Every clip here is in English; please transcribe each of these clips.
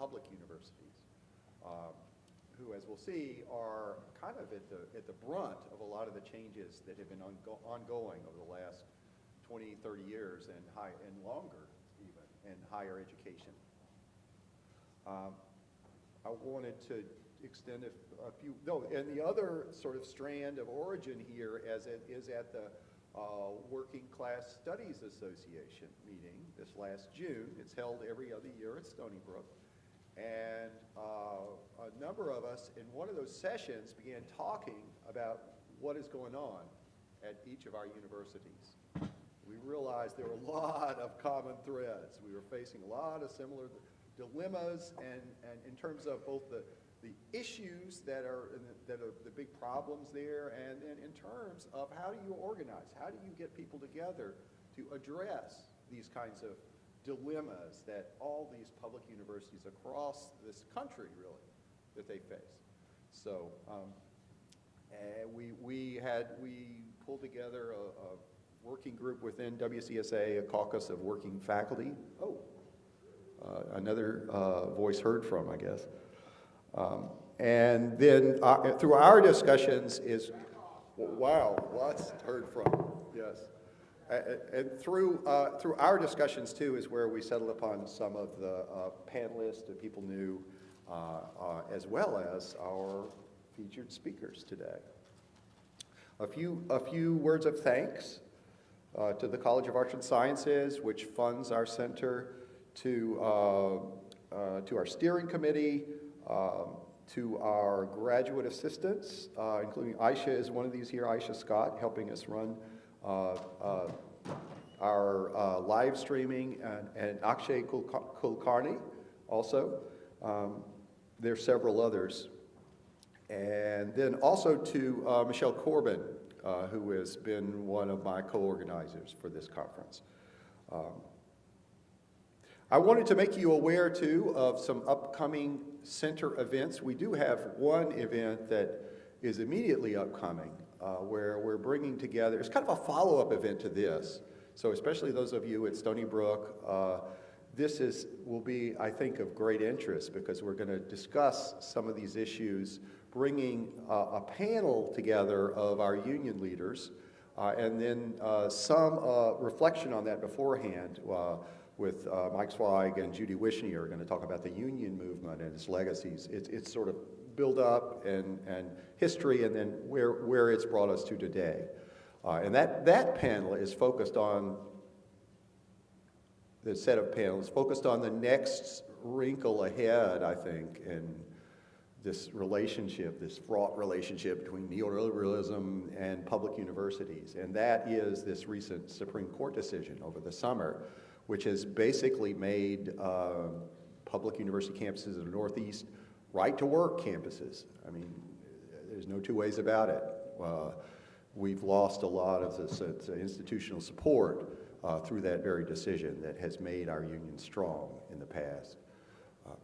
public universities, who, as we'll see, are kind of at the brunt of a lot of the changes that have been ongoing over the last 20, 30 years and longer even in higher education. I wanted to extend a few, and the other sort of strand of origin here is at the Working Class Studies Association meeting this last June. It's held every other year at Stony Brook. And a number of us in one of those sessions began talking about what is going on at each of our universities. We realized there were a lot of common threads. We were facing a lot of similar dilemmas, and in terms of both the issues that are the big problems there, and in terms of how do you organize, how do you get people together to address these kinds of dilemmas that all these public universities across this country really that they face. So we pulled together a working group within WCSA, a caucus of working faculty. Another voice heard from, I guess. And then through our discussions wow, lots heard from, yes. And through our discussions too is where we settled upon some of the panelists that people knew, as well as our featured speakers today. A few words of thanks to the College of Arts and Sciences, which funds our center, to our steering committee, to our graduate assistants, including Aisha is one of these here, Aisha Scott, helping us run our live streaming, and Akshay Kulkarni also. There's several others. And then also to Michelle Corbin, who has been one of my co-organizers for this conference. I wanted to make you aware, too, of some upcoming center events. We do have one event that is immediately upcoming, where we're bringing together, it's kind of a follow-up event to this. So especially those of you at Stony Brook, this will be, I think, of great interest, because we're going to discuss some of these issues, bringing a panel together of our union leaders, and then some reflection on that beforehand, with Mike Zweig and Judy Wishney are going to talk about the union movement and its legacies. It's sort of build up and history, and then where it's brought us to today. And that panel is focused on, the set of panels focused on the next wrinkle ahead, I think, in this relationship, this fraught relationship between neoliberalism and public universities. And that is this recent Supreme Court decision over the summer, which has basically made public university campuses in the Northeast right-to-work campuses. I mean, there's no two ways about it. We've lost a lot of this institutional support through that very decision that has made our union strong in the past.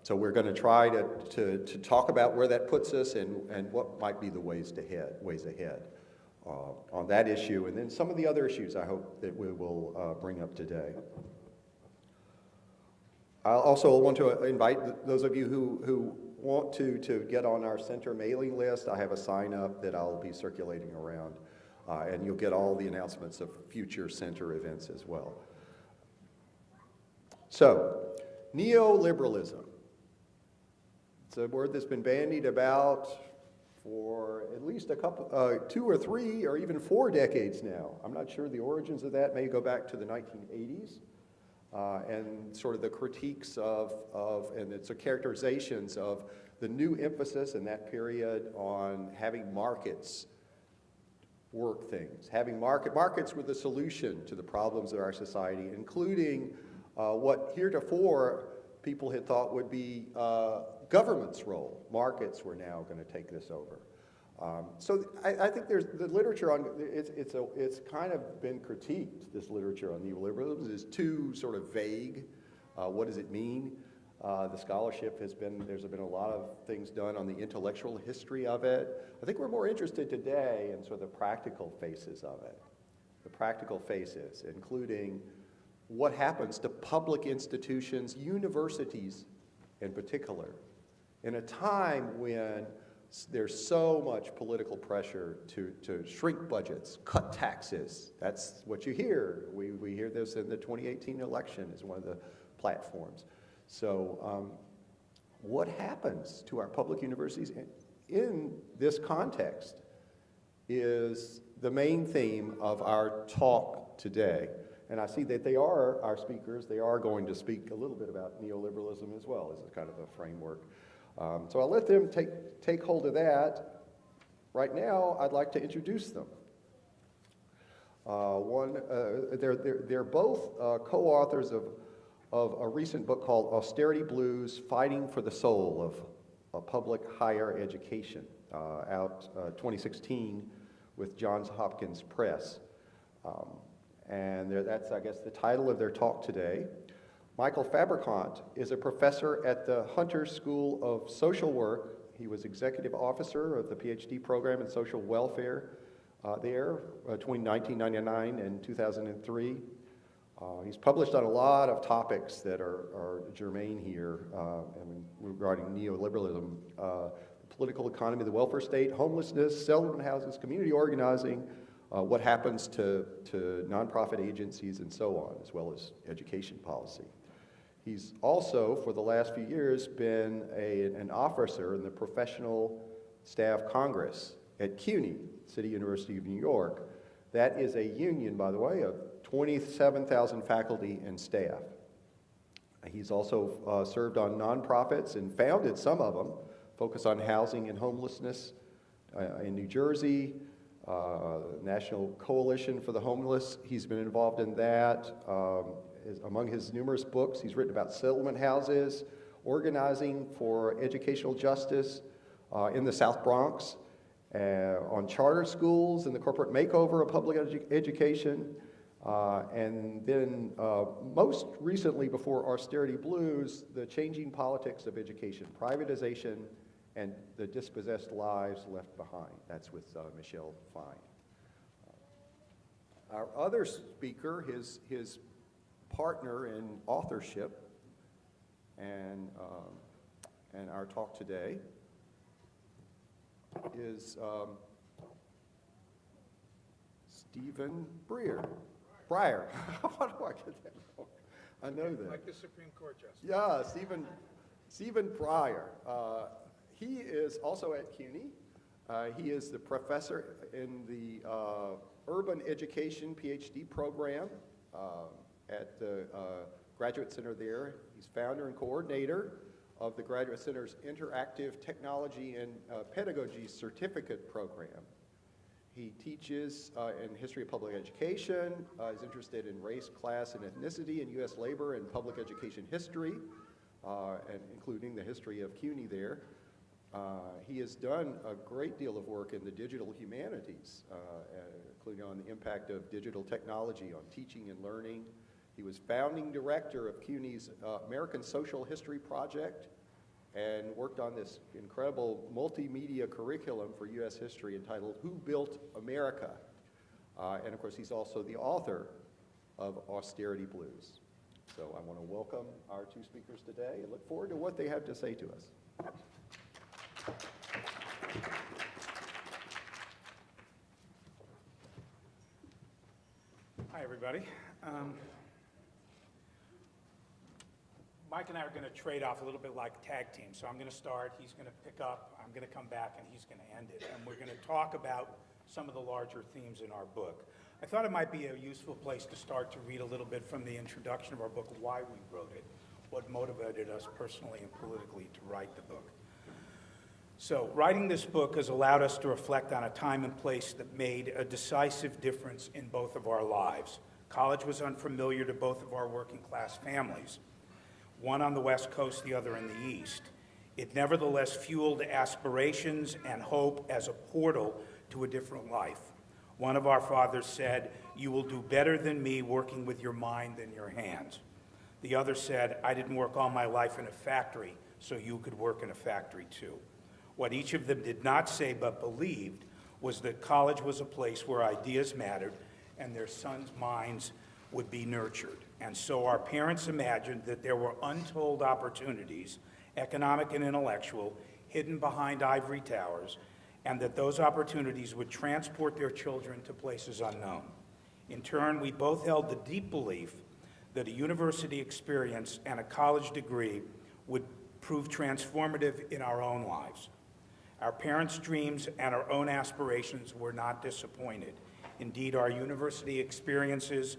So we're going to try to talk about where that puts us and what might be the ways ahead on that issue, and then some of the other issues I hope that we will bring up today. I also want to invite those of you who want to get on our center mailing list. I have a sign-up that I'll be circulating around, and you'll get all the announcements of future center events as well. So, neoliberalism. It's a word that's been bandied about for at least a couple, 2 or 3 or even 4 decades now. I'm not sure the origins of that may go back to the 1980s. And sort of the critiques and its characterizations of the new emphasis in that period on having markets work things. Having markets were the solution to the problems of our society, including what heretofore people had thought would be government's role. Markets were now going to take this over. So I think there's the literature on it's kind of been critiqued. This literature on neoliberalism is too sort of vague. What does it mean? The scholarship there's been a lot of things done on the intellectual history of it. I think we're more interested today in sort of the practical faces of it. The practical faces, including what happens to public institutions, universities in particular. In a time when there's so much political pressure to shrink budgets, cut taxes. That's what you hear. We hear this in the 2018 election as one of the platforms. So what happens to our public universities in this context is the main theme of our talk today. And I see that they are, our speakers, they are going to speak a little bit about neoliberalism as well as a kind of a framework. So I'll let them take hold of that. Right now, I'd like to introduce them. They're both co-authors of a recent book called Austerity Blues, Fighting for the Soul of Public Higher Education, out 2016 with Johns Hopkins Press. And that's, I guess, the title of their talk today. Michael Fabricant is a professor at the Hunter School of Social Work. He was executive officer of the PhD program in social welfare there between 1999 and 2003. He's published on a lot of topics that are germane here regarding neoliberalism, the political economy, the welfare state, homelessness, settlement houses, community organizing, what happens to nonprofit agencies and so on, as well as education policy. He's also, for the last few years, been an officer in the Professional Staff Congress at CUNY, City University of New York. That is a union, by the way, of 27,000 faculty and staff. He's also served on nonprofits and founded some of them, focused on housing and homelessness in New Jersey, National Coalition for the Homeless. He's been involved in that. Among his numerous books, he's written about settlement houses, organizing for educational justice in the South Bronx, on charter schools and the corporate makeover of public education, and then most recently, before Austerity Blues, the changing politics of education, privatization, and the dispossessed lives left behind. That's with Michelle Fine. Our other speaker, his partner in authorship and our talk today is Stephen Brier. How do I get that wrong? I know that. Like the Supreme Court Justice. Yeah, Stephen Brier. He is also at CUNY. He is the professor in the Urban Education PhD program at the Graduate Center there. He's founder and coordinator of the Graduate Center's Interactive Technology and Pedagogy Certificate Program. He teaches in history of public education, is interested in race, class, and ethnicity, and U.S. labor and public education history, and including the history of CUNY there. He has done a great deal of work in the digital humanities, including on the impact of digital technology on teaching and learning. He was founding director of CUNY's American Social History Project and worked on this incredible multimedia curriculum for U.S. history entitled Who Built America? And of course, he's also the author of Austerity Blues. So I want to welcome our two speakers today and look forward to what they have to say to us. Hi, everybody. Mike and I are going to trade off a little bit like tag team. So I'm going to start, he's going to pick up, I'm going to come back, and he's going to end it. And we're going to talk about some of the larger themes in our book. I thought it might be a useful place to start to read a little bit from the introduction of our book, why we wrote it, what motivated us personally and politically to write the book. So writing this book has allowed us to reflect on a time and place that made a decisive difference in both of our lives. College was unfamiliar to both of our working class families, one on the West Coast, the other in the East. It nevertheless fueled aspirations and hope as a portal to a different life. One of our fathers said, "You will do better than me working with your mind than your hands." The other said, "I didn't work all my life in a factory, so you could work in a factory too." What each of them did not say but believed was that college was a place where ideas mattered and their sons' minds would be nurtured. And so our parents imagined that there were untold opportunities economic and intellectual, hidden behind ivory towers, and that those opportunities would transport their children to places unknown. In turn, we both held the deep belief that a university experience and a college degree would prove transformative in our own lives. Our parents' dreams and our own aspirations were not disappointed. Indeed, our university experiences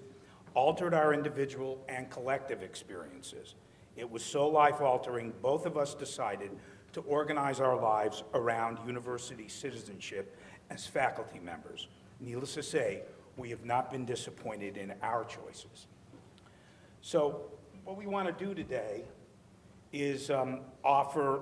altered our individual and collective experiences. It was so life-altering, both of us decided to organize our lives around university citizenship as faculty members. Needless to say, we have not been disappointed in our choices. So what we want to do today is offer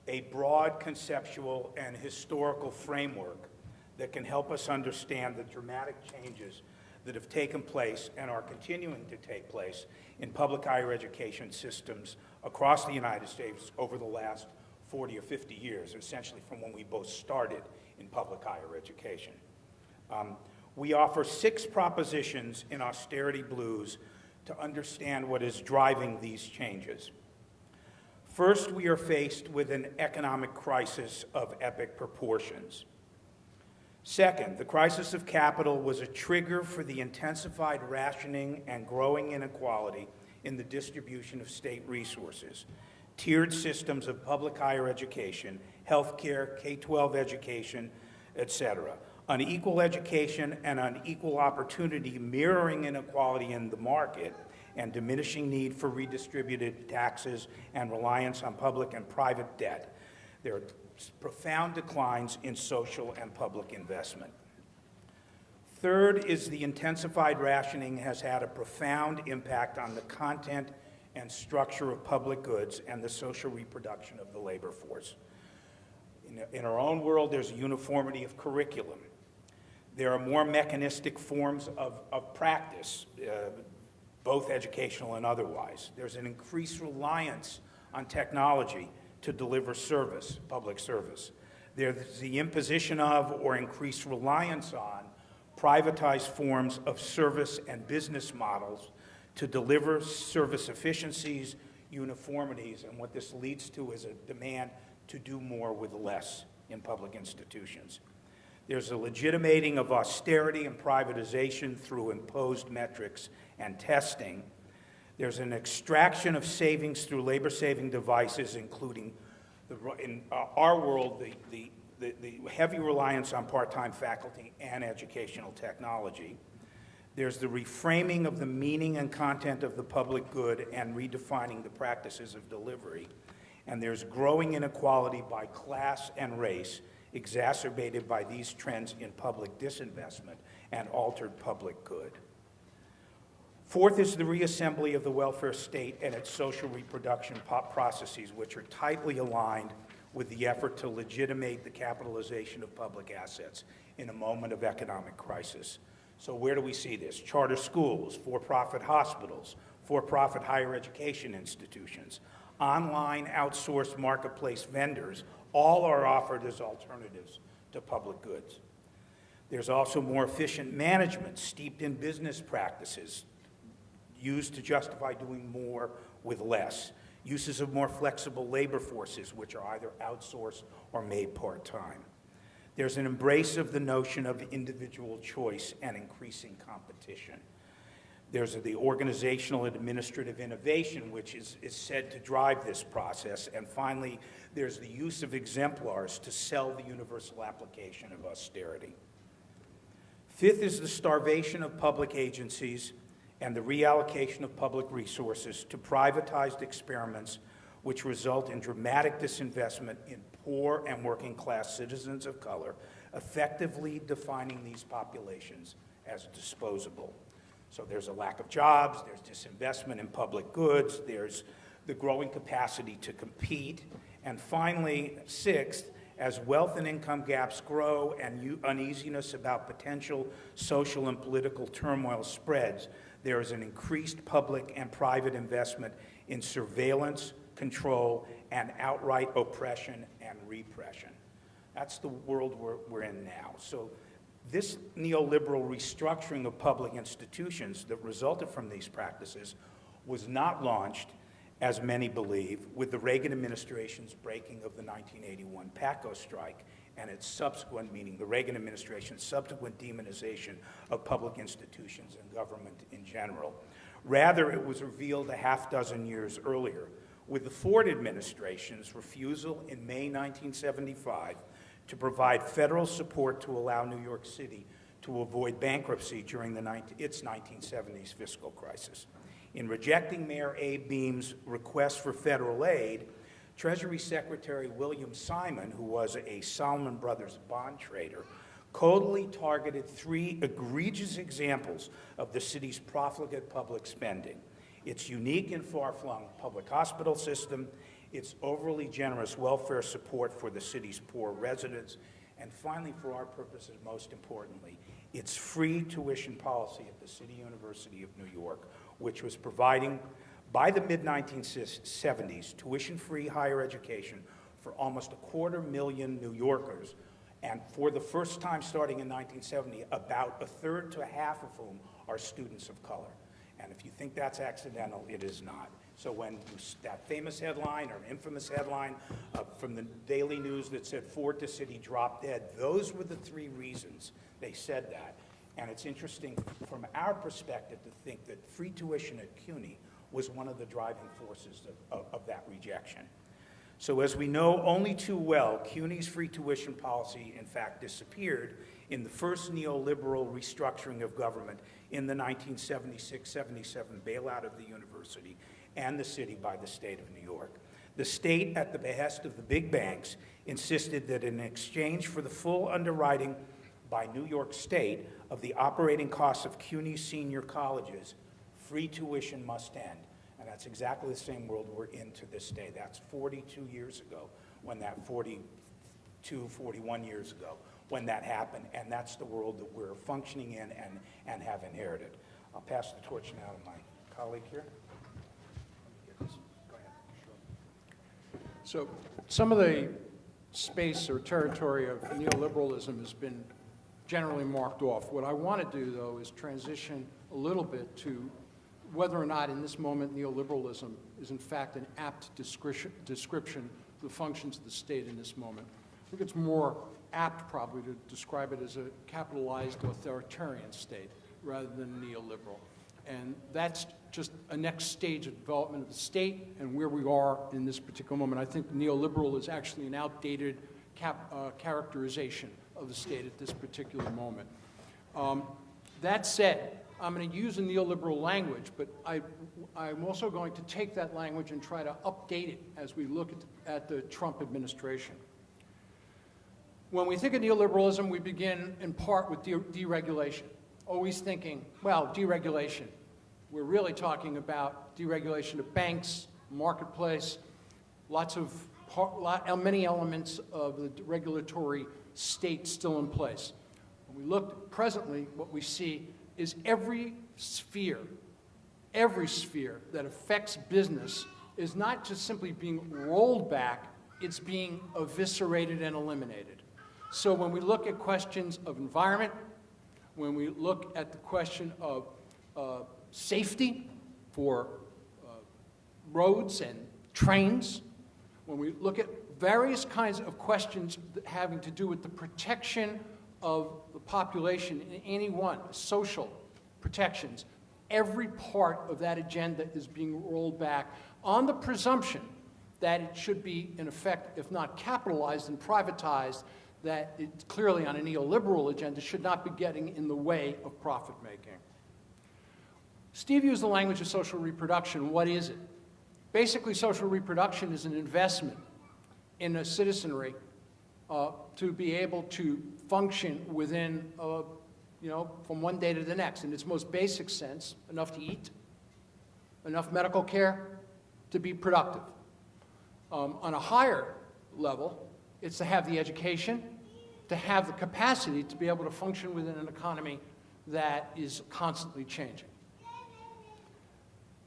a broad conceptual and historical framework that can help us understand the dramatic changes that have taken place and are continuing to take place in public higher education systems across the United States over the last 40 or 50 years, essentially from when we both started in public higher education. We offer 6 propositions in Austerity Blues to understand what is driving these changes. First, we are faced with an economic crisis of epic proportions. Second, the crisis of capital was a trigger for the intensified rationing and growing inequality in the distribution of state resources. Tiered systems of public higher education, healthcare, K-12 education, etc. Unequal education and unequal opportunity mirroring inequality in the market and diminishing need for redistributed taxes and reliance on public and private debt. There are profound declines in social and public investment. Third is the intensified rationing has had a profound impact on the content and structure of public goods and the social reproduction of the labor force. In our own world, there's a uniformity of curriculum. There are more mechanistic forms of practice, both educational and otherwise. There's an increased reliance on technology to deliver service, public service. There's the imposition of or increased reliance on privatized forms of service and business models to deliver service efficiencies, uniformities, and what this leads to is a demand to do more with less in public institutions. There's a legitimating of austerity and privatization through imposed metrics and testing. There's an extraction of savings through labor-saving devices, including, in our world, the heavy reliance on part-time faculty and educational technology. There's the reframing of the meaning and content of the public good and redefining the practices of delivery. And there's growing inequality by class and race, exacerbated by these trends in public disinvestment and altered public good. Fourth is the reassembly of the welfare state and its social reproduction processes, which are tightly aligned with the effort to legitimate the capitalization of public assets in a moment of economic crisis. So where do we see this? Charter schools, for-profit hospitals, for-profit higher education institutions, online outsourced marketplace vendors, all are offered as alternatives to public goods. There's also more efficient management steeped in business practices used to justify doing more with less. Uses of more flexible labor forces, which are either outsourced or made part-time. There's an embrace of the notion of individual choice and increasing competition. There's the organizational and administrative innovation, which is said to drive this process. And finally, there's the use of exemplars to sell the universal application of austerity. Fifth is the starvation of public agencies and the reallocation of public resources to privatized experiments, which result in dramatic disinvestment in poor and working class citizens of color, effectively defining these populations as disposable. So there's a lack of jobs, there's disinvestment in public goods, there's the growing capacity to compete, and finally, sixth, as wealth and income gaps grow and uneasiness about potential social and political turmoil spreads, there is an increased public and private investment in surveillance, control, and outright oppression and repression. That's the world we're in now. So this neoliberal restructuring of public institutions that resulted from these practices was not launched as many believe, with the Reagan administration's breaking of the 1981 PACO strike and its subsequent, meaning the Reagan administration's subsequent demonization of public institutions and government in general. Rather, it was revealed a half dozen years earlier with the Ford administration's refusal in May 1975 to provide federal support to allow New York City to avoid bankruptcy during its 1970s fiscal crisis. In rejecting Mayor Abe Beame's request for federal aid, Treasury Secretary William Simon, who was a Salomon Brothers bond trader, coldly targeted 3 egregious examples of the city's profligate public spending: its unique and far-flung public hospital system, its overly generous welfare support for the city's poor residents, and finally, for our purposes, most importantly, its free tuition policy at the City University of New York, which was providing, by the mid-1970s, tuition-free higher education for almost 250,000 New Yorkers, and for the first time starting in 1970, about a third to a half of whom are students of color. And if you think that's accidental, it is not. So when that famous headline or infamous headline from the Daily News that said Ford to City drop dead, those were the 3 reasons they said that. And it's interesting from our perspective to think that free tuition at CUNY was one of the driving forces of that rejection. So as we know only too well, CUNY's free tuition policy, in fact, disappeared in the first neoliberal restructuring of government in the 1976-77 bailout of the university and the city by the state of New York. The state, at the behest of the big banks, insisted that in exchange for the full underwriting by New York State of the operating costs of CUNY senior colleges, free tuition must end. And that's exactly the same world we're in to this day. That's 42 years ago when that 41 years ago when that happened. And that's the world that we're functioning in and have inherited. I'll pass the torch now to my colleague here. Go ahead. So some of the space or territory of neoliberalism has been generally marked off. What I want to do, though, is transition a little bit to whether or not in this moment neoliberalism is in fact an apt description of the functions of the state in this moment. I think it's more apt probably to describe it as a capitalized authoritarian state rather than neoliberal. And that's just a next stage of development of the state and where we are in this particular moment. I think neoliberal is actually an outdated characterization of the state at this particular moment. That said, I'm going to use a neoliberal language, but I'm also going to take that language and try to update it as we look at the Trump administration. When we think of neoliberalism, we begin in part with deregulation, always thinking, well, deregulation. We're really talking about deregulation of banks, marketplace, many elements of the regulatory state still in place. When we look presently, what we see is every sphere that affects business is not just simply being rolled back, it's being eviscerated and eliminated. So when we look at questions of environment, when we look at the question of safety for roads and trains, when we look at various kinds of questions having to do with the protection of the population in any one, social protections, every part of that agenda is being rolled back on the presumption that it should be, in effect, if not capitalized and privatized, that it clearly on a neoliberal agenda should not be getting in the way of profit making. Steve used the language of social reproduction. What is it? Basically, social reproduction is an investment in a citizenry to be able to function within, from one day to the next. In its most basic sense, enough to eat, enough medical care to be productive. On a higher level, it's to have the education, to have the capacity to be able to function within an economy that is constantly changing.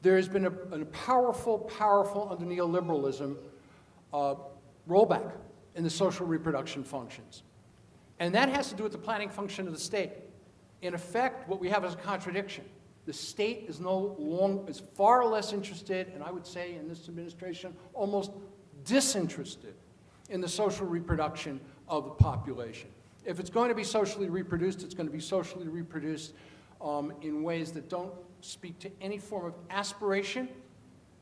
There has been a powerful, under neoliberalism, rollback in the social reproduction functions. And that has to do with the planning function of the state. In effect, what we have is a contradiction. The state is far less interested, and I would say in this administration, almost disinterested in the social reproduction of the population. If it's going to be socially reproduced, it's going to be socially reproduced in ways that don't speak to any form of aspiration,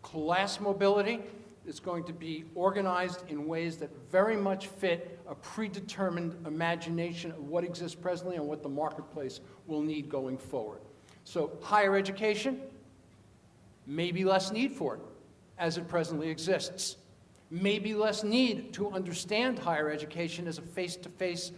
class mobility. It's going to be organized in ways that very much fit a predetermined imagination of what exists presently and what the marketplace will need going forward. So higher education, maybe less need for it as it presently exists. Maybe less need to understand higher education as a face-to-face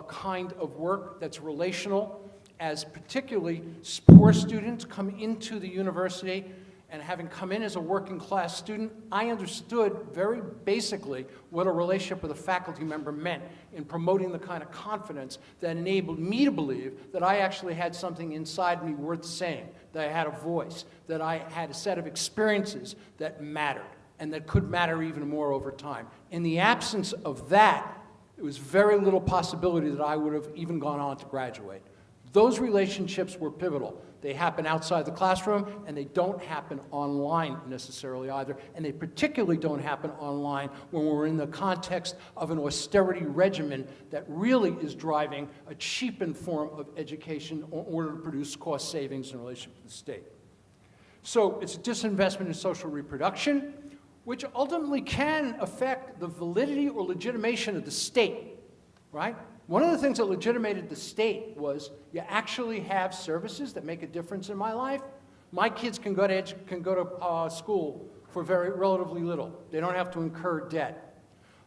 kind of work that's relational, as particularly poor students come into the university. And having come in as a working class student, I understood very basically what a relationship with a faculty member meant in promoting the kind of confidence that enabled me to believe that I actually had something inside me worth saying, that I had a voice, that I had a set of experiences that mattered, and that could matter even more over time. In the absence of that, there was very little possibility that I would have even gone on to graduate. Those relationships were pivotal. They happen outside the classroom, and they don't happen online necessarily either, and they particularly don't happen online when we're in the context of an austerity regimen that really is driving a cheapened form of education in order to produce cost savings in relation to the state. So it's a disinvestment in social reproduction, which ultimately can affect the validity or legitimation of the state, right? One of the things that legitimated the state was you actually have services that make a difference in my life. My kids can go to school for relatively little. They don't have to incur debt.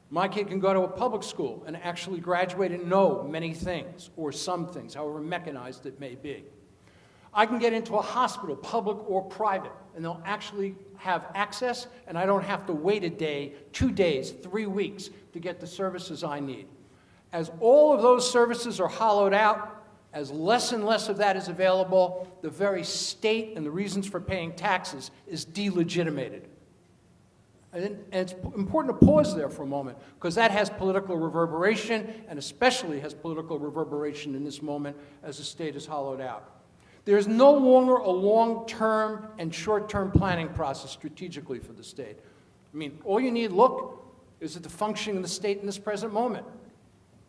My kid can go to a public school and actually graduate and know many things, or some things, however mechanized it may be. I can get into a hospital, public or private, and they'll actually have access, and I don't have to wait a day, 2 days, 3 weeks to get the services I need. As all of those services are hollowed out, as less and less of that is available, the very state and the reasons for paying taxes is delegitimated. And it's important to pause there for a moment, because that has political reverberation, and especially has political reverberation in this moment as the state is hollowed out. There's no longer a long-term and short-term planning process strategically for the state. I mean, all you need look is at the functioning of the state in this present moment.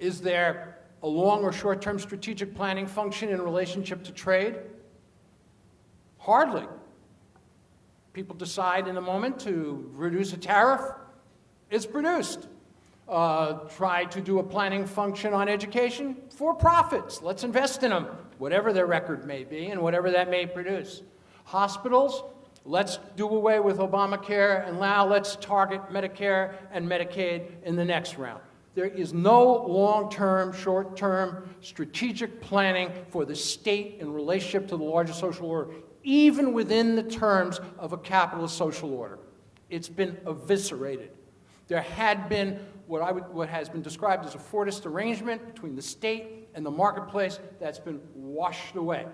Is there a long or short-term strategic planning function in relationship to trade? Hardly. People decide in a moment to reduce a tariff, it's produced. Try to do a planning function on education, for profits. Let's invest in them, whatever their record may be and whatever that may produce. Hospitals, let's do away with Obamacare, and now let's target Medicare and Medicaid in the next round. There is no long-term, short-term strategic planning for the state in relationship to the larger social order, even within the terms of a capitalist social order. It's been eviscerated. There had been what has been described as a Fordist arrangement between the state and the marketplace that's been washed away.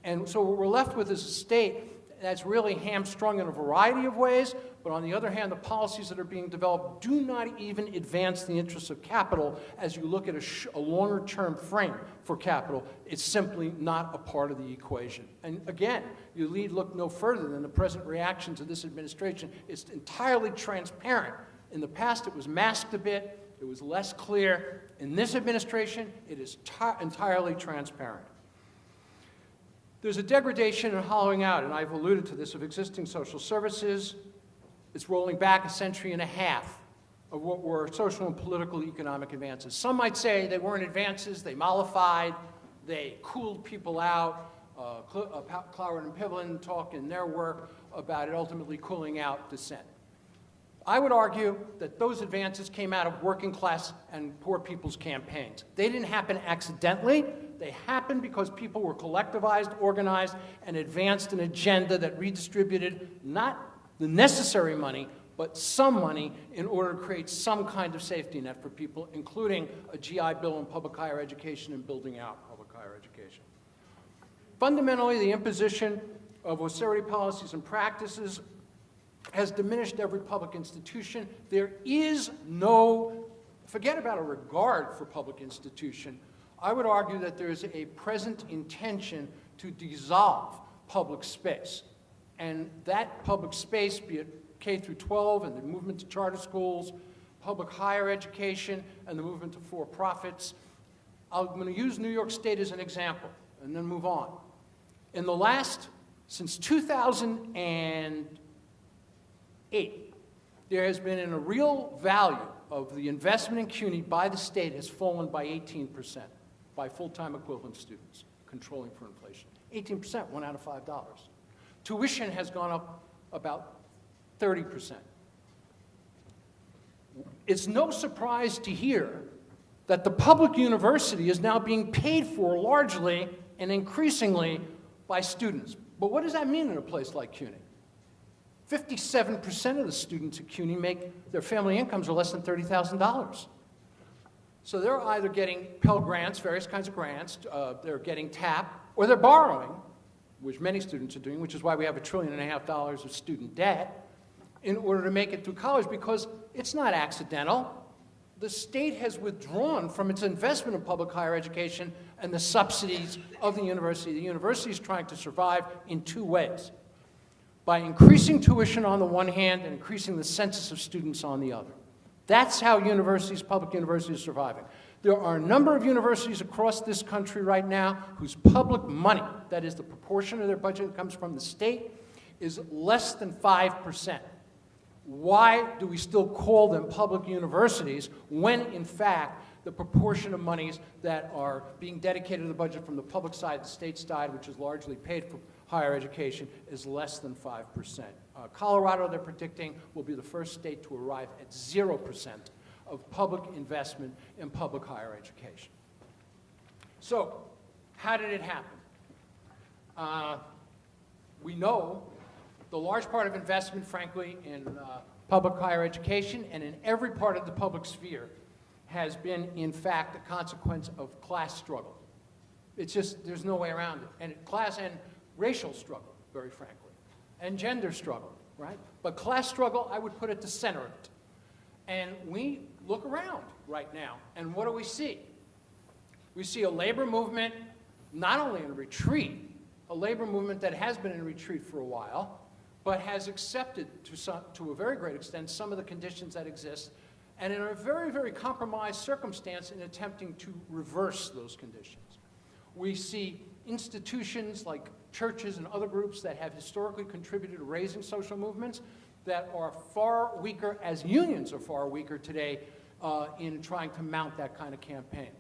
And so what we're left with is a state that's really hamstrung in a variety of ways, but on the other hand, the policies that are being developed do not even advance the interests of capital as you look at a longer-term frame for capital. It's simply not a part of the equation. And again, you look no further than the present reaction to this administration. It's entirely transparent. In the past, it was masked a bit. It was less clear. In this administration, it is entirely transparent. There's a degradation and hollowing out, and I've alluded to this, of existing social services. It's rolling back a century and a half of what were social and political economic advances. Some might say they weren't advances, they mollified, they cooled people out. Cloward and Piveline talk in their work about it ultimately cooling out dissent. I would argue that those advances came out of working class and poor people's campaigns. They didn't happen accidentally. They happened because people were collectivized, organized, and advanced an agenda that redistributed not the necessary money, but some money in order to create some kind of safety net for people, including a GI Bill on public higher education and building out public higher education. Fundamentally, the imposition of austerity policies and practices has diminished every public institution. There is no, forget about a regard for public institution. I would argue that there is a present intention to dissolve public space. And that public space, be it K through 12 and the movement to charter schools, public higher education and the movement to for-profits. I'm going to use New York State as an example and then move on. Since 2008, there has been a real value of the investment in CUNY by the state has fallen by 18% by full-time equivalent students, controlling for inflation. 18%, 1 out of $5. Tuition has gone up about 30%. It's no surprise to hear that the public university is now being paid for largely and increasingly by students. But what does that mean in a place like CUNY? 57% of the students at CUNY their family incomes are less than $30,000. So they're either getting Pell Grants, various kinds of grants, they're getting TAP, or they're borrowing, which many students are doing, which is why we have $1.5 trillion of student debt, in order to make it through college, because it's not accidental. The state has withdrawn from its investment in public higher education and the subsidies of the university. The university is trying to survive in two ways: by increasing tuition on the one hand and increasing the census of students on the other. That's how universities, public universities, are surviving. There are a number of universities across this country right now whose public money, that is the proportion of their budget that comes from the state, is less than 5%. Why do we still call them public universities when, in fact, the proportion of monies that are being dedicated to the budget from the public side, the state side, which is largely paid for higher education, is less than 5%. Colorado, they're predicting, will be the first state to arrive at 0% of public investment in public higher education. So, how did it happen? We know the large part of investment, frankly, in public higher education and in every part of the public sphere has been, in fact, a consequence of class struggle. It's just, there's no way around it. And class and racial struggle, very frankly, and gender struggle, right? But class struggle, I would put at the center of it. And we look around right now, and what do we see? We see a labor movement not only in retreat, a labor movement that has been in retreat for a while, but has accepted to a very great extent some of the conditions that exist, and in a very, very compromised circumstance in attempting to reverse those conditions. We see institutions like churches and other groups that have historically contributed to raising social movements that are far weaker, as unions are far weaker today in trying to mount that kind of campaign.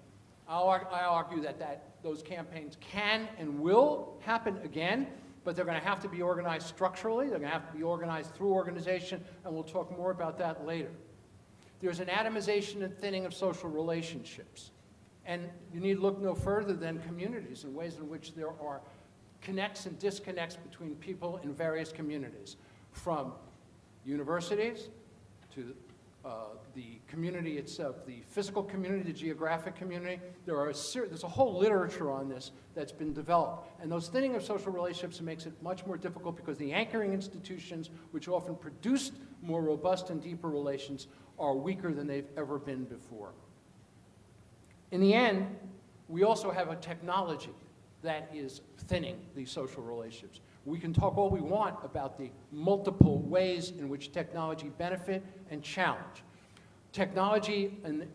I argue that those campaigns can and will happen again, but they're going to have to be organized structurally, they're going to have to be organized through organization, and we'll talk more about that later. There's an atomization and thinning of social relationships. And you need look no further than communities and ways in which there are connects and disconnects between people in various communities, from universities to the community itself, the physical community, the geographic community. There's a whole literature on this that's been developed. And those thinning of social relationships makes it much more difficult because the anchoring institutions, which often produced more robust and deeper relations, are weaker than they've ever been before. In the end, we also have a technology that is thinning these social relationships. We can talk all we want about the multiple ways in which technology benefit and challenge. Technology, in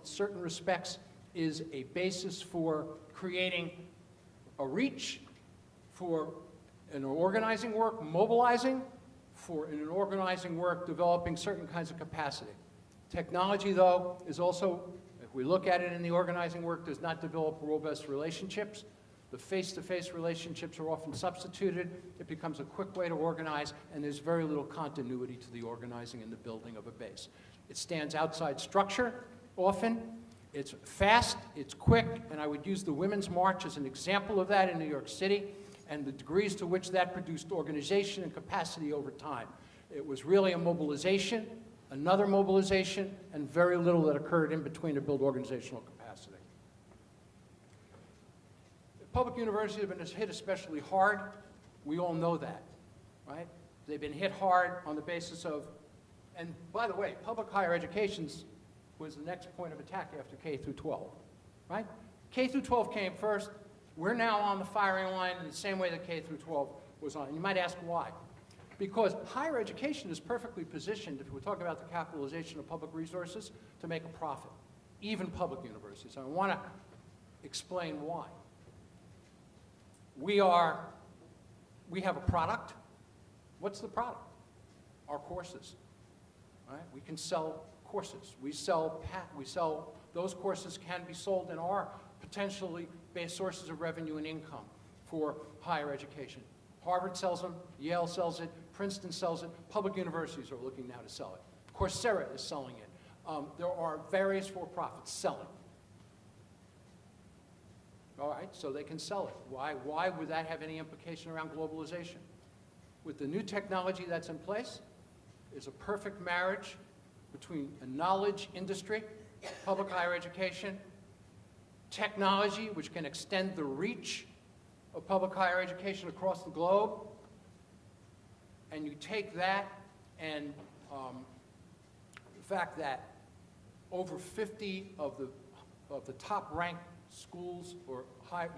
certain respects, is a basis for creating a reach, for an organizing work, mobilizing, for in an organizing work, developing certain kinds of capacity. Technology, though, is also, if we look at it in the organizing work, does not develop robust relationships. The face-to-face relationships are often substituted. It becomes a quick way to organize, and there's very little continuity to the organizing and the building of a base. It stands outside structure often. It's fast, it's quick, and I would use the Women's March as an example of that in New York City, and the degrees to which that produced organization and capacity over time. It was really a mobilization, another mobilization, and very little that occurred in between to build organizational capacity. Public universities have been hit especially hard. We all know that, right? They've been hit hard on the basis of, and by the way, public higher education was the next point of attack after K through 12, right? K through 12 came first, We're now on the firing line in the same way that K through 12 was on. And you might ask why. Because higher education is perfectly positioned, if we're talking about the capitalization of public resources, to make a profit, even public universities. And I want to explain why. We have a product. What's the product? Our courses. Right? We can sell courses. Those courses can be sold and are potentially based sources of revenue and income for higher education. Harvard sells them, Yale sells it, Princeton sells it, public universities are looking now to sell it. Coursera is selling it. There are various for-profits selling. All right, so they can sell it. Why would that have any implication around globalization? With the new technology that's in place, is a perfect marriage between a knowledge industry, public higher education, technology, which can extend the reach of public higher education across the globe, and you take that and the fact that over 50 of the top-ranked schools or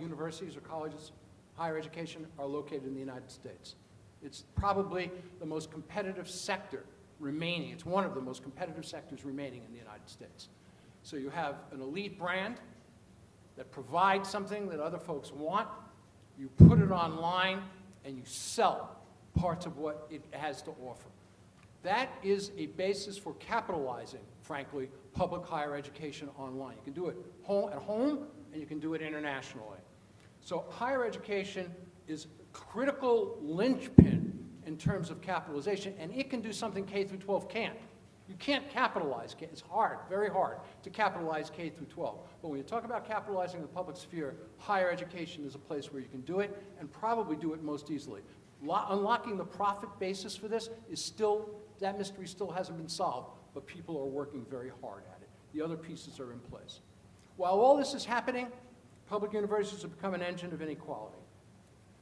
universities or colleges, higher education, are located in the United States. It's probably the most competitive sector remaining. It's one of the most competitive sectors remaining in the United States. So you have an elite brand that provides something that other folks want. You put it online and you sell parts of what it has to offer. That is a basis for capitalizing, frankly, public higher education online. You can do it at home and you can do it internationally. So higher education is a critical linchpin in terms of capitalization, and it can do something K through 12 can't. You can't capitalize. It's hard, very hard, to capitalize K through 12. But when you talk about capitalizing the public sphere, higher education is a place where you can do it and probably do it most easily. Unlocking the profit basis for this is still, that mystery still hasn't been solved, but people are working very hard at it. The other pieces are in place. While all this is happening, public universities have become an engine of inequality.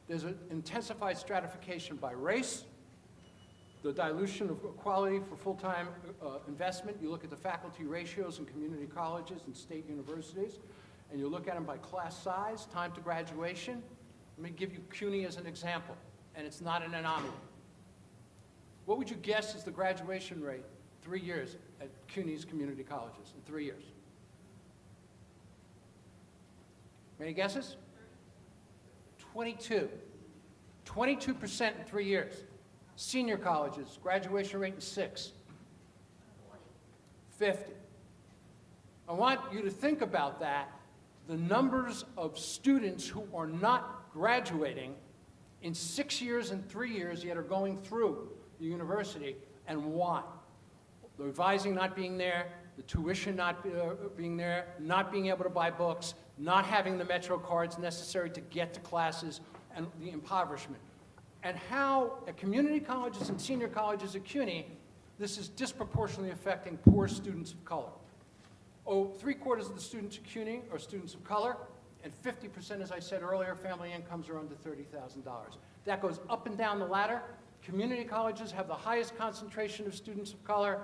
There's an intensified stratification by race, the dilution of equality for full-time investment. You look at the faculty ratios in community colleges and state universities, and you look at them by class size, time to graduation. Let me give you CUNY as an example, and it's not an anomaly. What would you guess is the graduation rate 3 years at CUNY's community colleges in 3 years? Any guesses? 22. 22% in 3 years. Senior colleges, graduation rate is 6. 50. I want you to think about that, the numbers of students who are not graduating in 6 years and 3 years yet are going through the university, and why. The revising not being there, the tuition not being there, not being able to buy books, not having the Metro cards necessary to get to classes, and the impoverishment. And how at community colleges and senior colleges at CUNY, this is disproportionately affecting poor students of color. 3/4 of the students at CUNY are students of color, and 50%, as I said earlier, family incomes are under $30,000. That goes up and down the ladder. Community colleges have the highest concentration of students of color,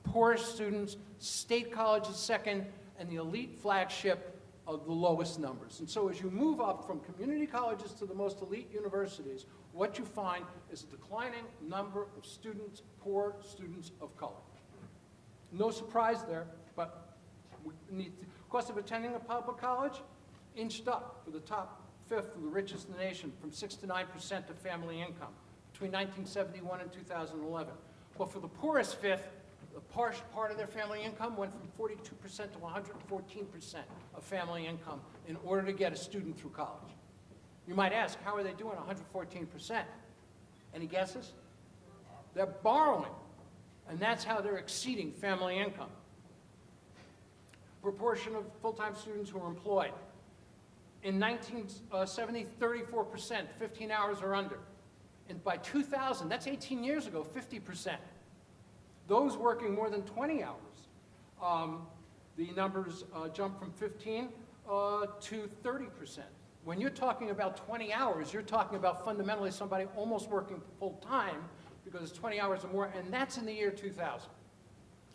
poorest students, state colleges second, and the elite flagship of the lowest numbers. And so as you move up from community colleges to the most elite universities, what you find is a declining number of students, poor students of color. No surprise there, but we need to, cost of attending a public college inched up for the top fifth of the richest in the nation from 6 to 9% of family income between 1971 and 2011. But for the poorest fifth, the part of their family income went from 42% to 114% of family income in order to get a student through college. You might ask, how are they doing 114%? Any guesses? They're borrowing, and that's how they're exceeding family income. Proportion of full-time students who are employed. In 1970, 34%, 15 hours or under. And by 2000, that's 18 years ago, 50%. Those working more than 20 hours, the numbers jump from 15 to 30%. When you're talking about 20 hours, you're talking about fundamentally somebody almost working full-time because it's 20 hours or more, and that's in the year 2000.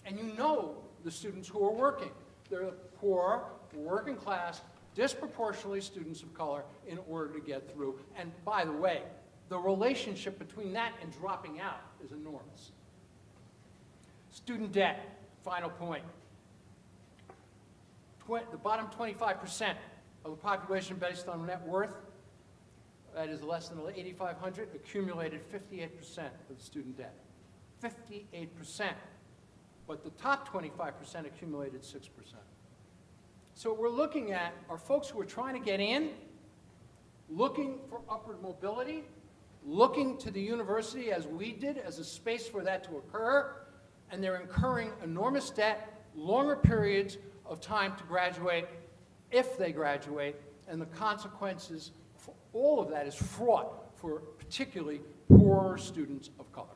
And you know the students who are working. They're poor, working class, disproportionately students of color in order to get through. And by the way, the relationship between that and dropping out is enormous. Student debt, final point. The bottom 25% of the population based on net worth, that is less than 8,500, accumulated 58% of the student debt. 58%. But the top 25% accumulated 6%. So what we're looking at are folks who are trying to get in, looking for upward mobility, looking to the university as we did, as a space for that to occur, and they're incurring enormous debt, longer periods of time to graduate, if they graduate, and the consequences for all of that is fraught for particularly poorer students of color.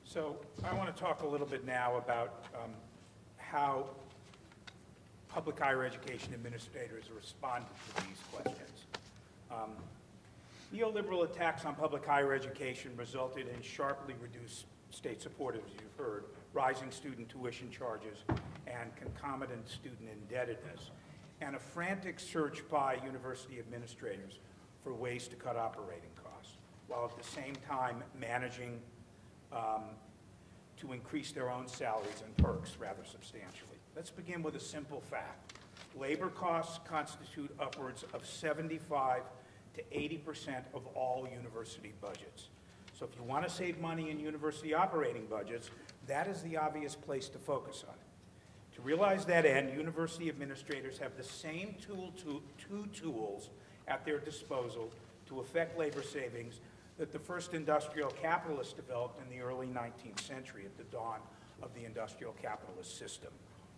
So I want to talk a little bit now about how public higher education administrators responded to these questions. Neoliberal attacks on public higher education resulted in sharply reduced state support, as you've heard, rising student tuition charges, and concomitant student indebtedness, and a frantic search by university administrators for ways to cut operating costs, while at the same time managing to increase their own salaries and perks rather substantially. Let's begin with a simple fact. Labor costs constitute upwards of 75 to 80% of all university budgets. So if you want to save money in university operating budgets, that is the obvious place to focus on. To realize that end, university administrators have the same two tools at their disposal to effect labor savings that the first industrial capitalists developed in the early 19th century at the dawn of the industrial capitalist system.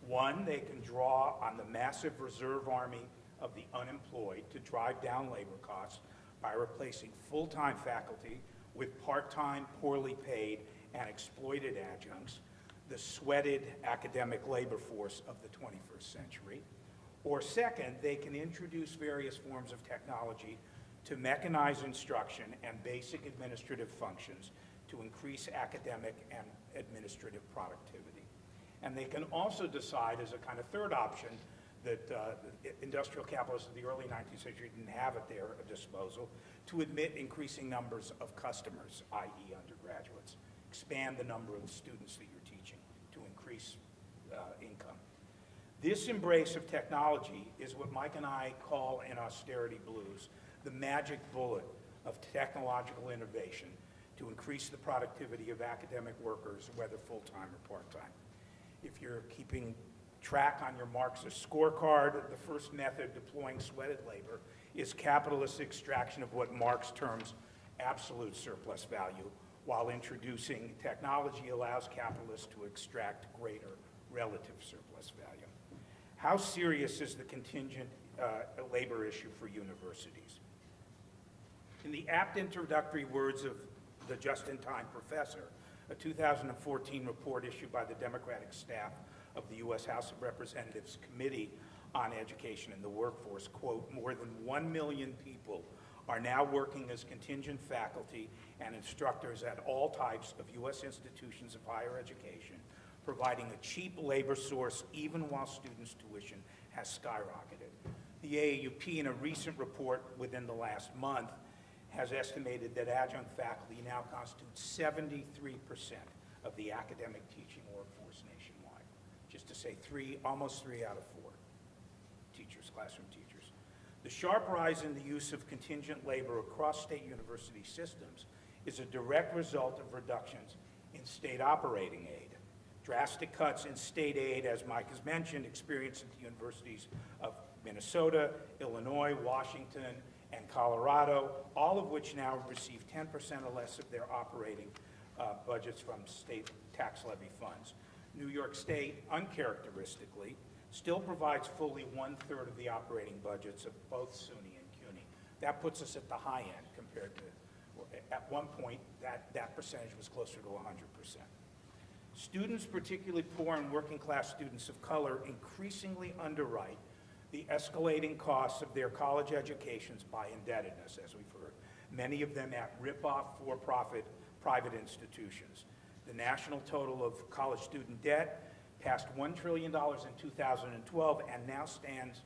One, they can draw on the massive reserve army of the unemployed to drive down labor costs by replacing full-time faculty with part-time, poorly paid, and exploited adjuncts, the sweated academic labor force of the 21st century. Or second, they can introduce various forms of technology to mechanize instruction and basic administrative functions to increase academic and administrative productivity. And they can also decide, as a kind of third option, that industrial capitalists of the early 19th century didn't have at their disposal, to admit increasing numbers of customers, i.e. undergraduates, expand the number of students that you're teaching to increase income. This embrace of technology is what Mike and I call in Austerity Blues the magic bullet of technological innovation to increase the productivity of academic workers, whether full-time or part-time. If you're keeping track on your Marxist scorecard, the first method deploying sweated labor is capitalist extraction of what Marx terms absolute surplus value, while introducing technology allows capitalists to extract greater relative surplus value. How serious is the contingent labor issue for universities? In the apt introductory words of the just-in-time professor, a 2014 report issued by the Democratic staff of the U.S. House of Representatives Committee on Education and the Workforce, quote, more than 1 million people are now working as contingent faculty and instructors at all types of U.S. institutions of higher education, providing a cheap labor source even while students' tuition has skyrocketed. The AAUP, in a recent report within the last month, has estimated that adjunct faculty now constitutes 73% of the academic teaching workforce nationwide. Just to say almost 3 out of 4 teachers, classroom teachers. The sharp rise in the use of contingent labor across state university systems is a direct result of reductions in state operating aid. Drastic cuts in state aid, as Mike has mentioned, experienced at the universities of Minnesota, Illinois, Washington, and Colorado, all of which now receive 10% or less of their operating budgets from state tax levy funds. New York State, uncharacteristically, still provides fully 1/3 of the operating budgets of both SUNY and CUNY. That puts us at the high end compared to, at one point, that percentage was closer to 100%. Students, particularly poor and working class students of color, increasingly underwrite the escalating costs of their college educations by indebtedness, as we've heard, many of them at rip-off for-profit private institutions. The national total of college student debt passed $1 trillion in 2012 and now stands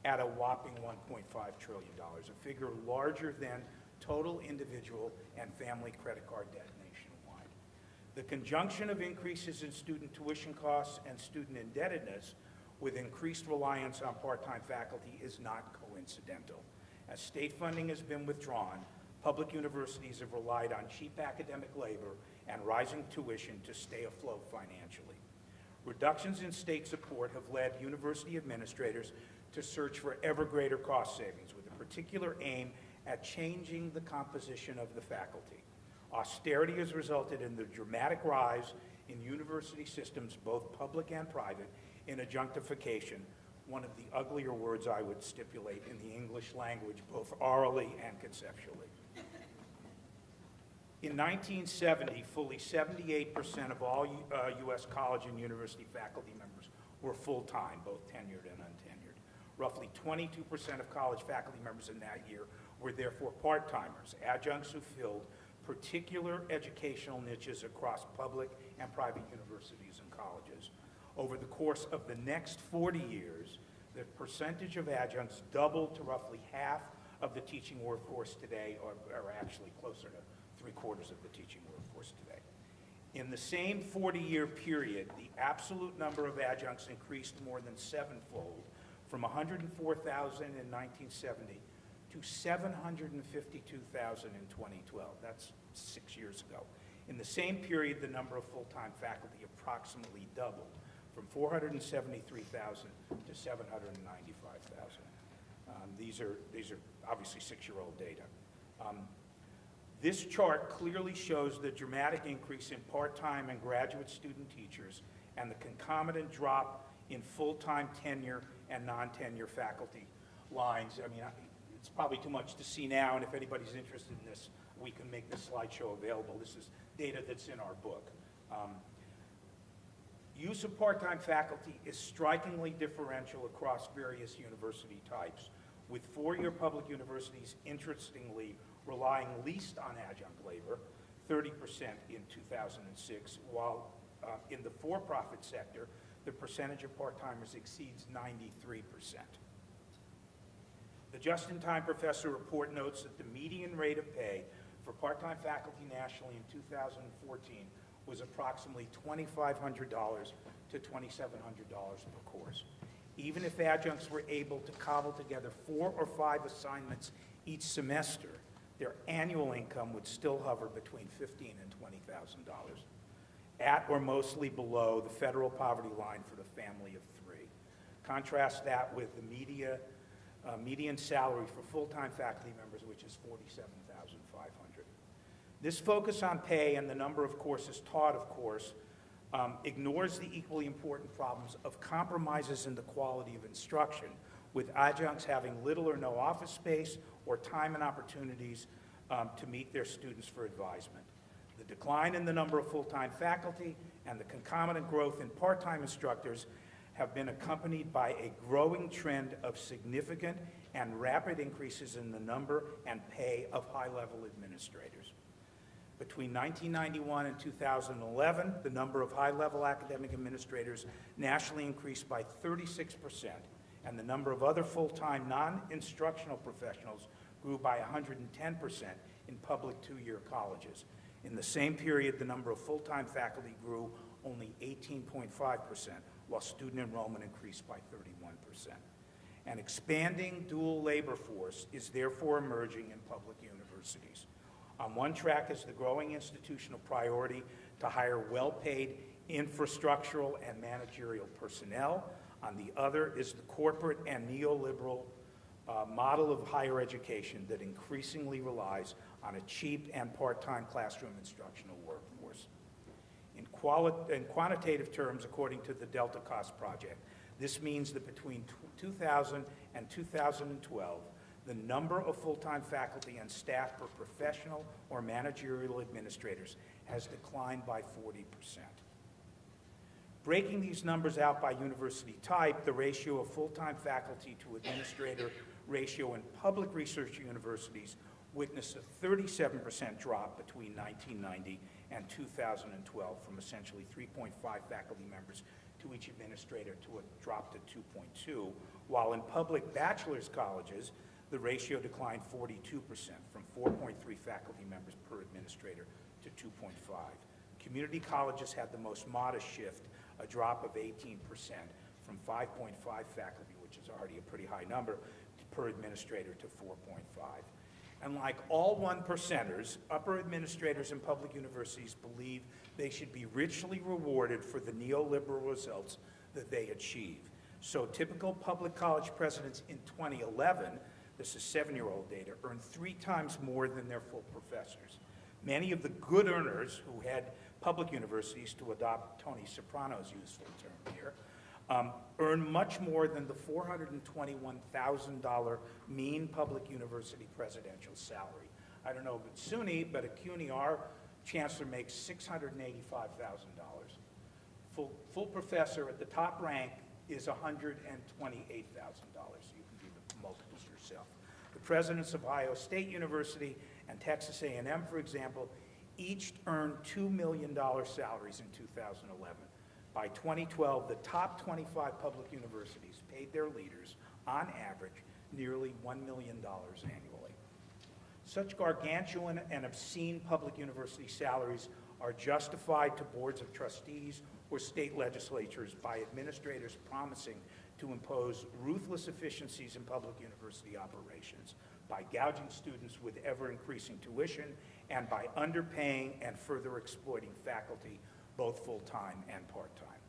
at a whopping $1.5 trillion, a figure larger than total individual and family credit card debt nationwide. The conjunction of increases in student tuition costs and student indebtedness with increased reliance on part-time faculty is not coincidental. As state funding has been withdrawn, public universities have relied on cheap academic labor and rising tuition to stay afloat financially. Reductions in state support have led university administrators to search for ever greater cost savings, with a particular aim at changing the composition of the faculty. Austerity has resulted in the dramatic rise in university systems, both public and private, in adjunctification, one of the uglier words I would stipulate in the English language, both orally and conceptually. In 1970, fully 78% of all U.S. college and university faculty members were full-time, both tenured and untenured. Roughly 22% of college faculty members in that year were therefore part-timers, adjuncts who filled particular educational niches across public and private universities and colleges. Over the course of the next 40 years, the percentage of adjuncts doubled to roughly half of the teaching workforce today, or actually closer to 3/4 of the teaching workforce today. In the same 40-year period, the absolute number of adjuncts increased more than sevenfold, from 104,000 in 1970 to 752,000 in 2012. That's 6 years ago. In the same period, the number of full-time faculty approximately doubled, from 473,000 to 795,000. These are obviously 6-year-old data. This chart clearly shows the dramatic increase in part-time and graduate student teachers and the concomitant drop in full-time tenure and non-tenure faculty lines. I mean, it's probably too much to see now, and if anybody's interested in this, we can make this slideshow available. This is data that's in our book. Use of part-time faculty is strikingly differential across various university types, with four-year public universities, interestingly, relying least on adjunct labor, 30% in 2006, while in the for-profit sector, the percentage of part-timers exceeds 93%. The Just-in-Time Professor report notes that the median rate of pay for part-time faculty nationally in 2014 was approximately $2,500 to $2,700 per course. Even if adjuncts were able to cobble together 4 or 5 assignments each semester, their annual income would still hover between $15,000 and $20,000, at or mostly below the federal poverty line for the family of 3. Contrast that with the median salary for full-time faculty members, which is $47,500. This focus on pay and the number of courses taught, of course, ignores the equally important problems of compromises in the quality of instruction, with adjuncts having little or no office space or time and opportunities to meet their students for advisement. The decline in the number of full-time faculty and the concomitant growth in part-time instructors have been accompanied by a growing trend of significant and rapid increases in the number and pay of high-level administrators. Between 1991 and 2011, the number of high-level academic administrators nationally increased by 36%, and the number of other full-time non-instructional professionals grew by 110% in public 2-year colleges. In the same period, the number of full-time faculty grew only 18.5%, while student enrollment increased by 31%. An expanding dual labor force is therefore emerging in public universities. On one track is the growing institutional priority to hire well-paid infrastructural and managerial personnel. On the other is the corporate and neoliberal model of higher education that increasingly relies on a cheap and part-time classroom instructional workforce. In quantitative terms, according to the Delta Cost Project, this means that between 2000 and 2012, the number of full-time faculty and staff per professional or managerial administrators has declined by 40%. Breaking these numbers out by university type, the ratio of full-time faculty to administrator ratio in public research universities witnessed a 37% drop between 1990 and 2012, from essentially 3.5 faculty members to each administrator to a drop to 2.2, while in public bachelor's colleges, the ratio declined 42%, from 4.3 faculty members per administrator to 2.5. Community colleges had the most modest shift, a drop of 18%, from 5.5 faculty, which is already a pretty high number, per administrator to 4.5. And like all 1%ers, upper administrators in public universities believe they should be richly rewarded for the neoliberal results that they achieve. So typical public college presidents in 2011, this is 7-year-old data, earned 3 times more than their full professors. Many of the good earners who had public universities, to adopt Tony Soprano's useful term here, earn much more than the $421,000 mean public university presidential salary. I don't know about SUNY, but at CUNY, our chancellor makes $685,000. Full professor at the top rank is $128,000. You can do the multiples yourself. The presidents of Ohio State University and Texas A&M, for example, each earned $2 million salaries in 2011. By 2012, the top 25 public universities paid their leaders, on average, nearly $1 million annually. Such gargantuan and obscene public university salaries are justified to boards of trustees or state legislatures by administrators promising to impose ruthless efficiencies in public university operations, by gouging students with ever-increasing tuition, and by underpaying and further exploiting faculty, both full-time and part-time.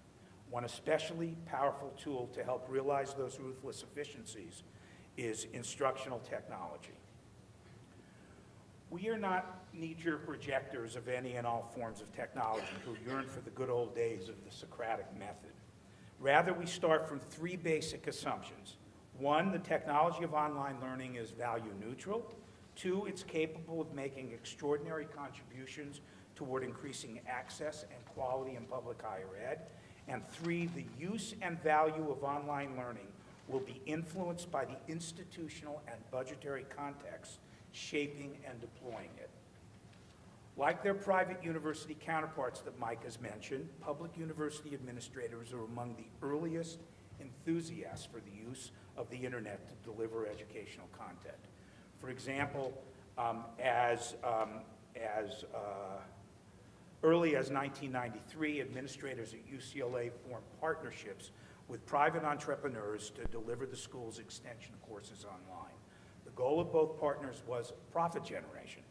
One especially powerful tool to help realize those ruthless efficiencies is instructional technology. We are not knee-jerk rejectors of any and all forms of technology who yearn for the good old days of the Socratic method. Rather, we start from 3 basic assumptions. 1, the technology of online learning is value neutral. 2, it's capable of making extraordinary contributions toward increasing access and quality in public higher ed. And 3, the use and value of online learning will be influenced by the institutional and budgetary context shaping and deploying it. Like their private university counterparts that Mike has mentioned, public university administrators are among the earliest enthusiasts for the use of the internet to deliver educational content. For example, as early as 1993, administrators at UCLA formed partnerships with private entrepreneurs to deliver the school's extension courses online. The goal of both partners was profit generation.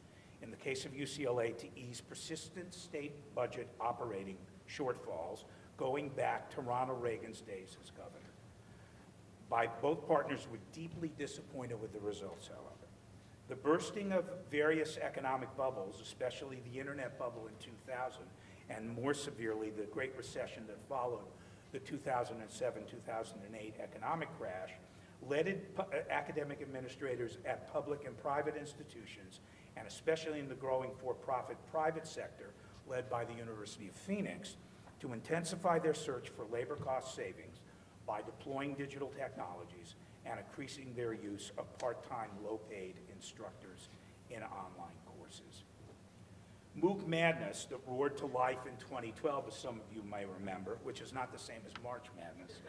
In the case of UCLA, to ease persistent state budget operating shortfalls going back to Ronald Reagan's days as governor. Both partners were deeply disappointed with the results, however. The bursting of various economic bubbles, especially the internet bubble in 2000, and more severely, the Great Recession that followed the 2007-2008 economic crash, led academic administrators at public and private institutions, and especially in the growing for-profit private sector, led by the University of Phoenix, to intensify their search for labor cost savings by deploying digital technologies and increasing their use of part-time, low-paid instructors in online courses. MOOC madness that roared to life in 2012, as some of you may remember, which is not the same as March Madness,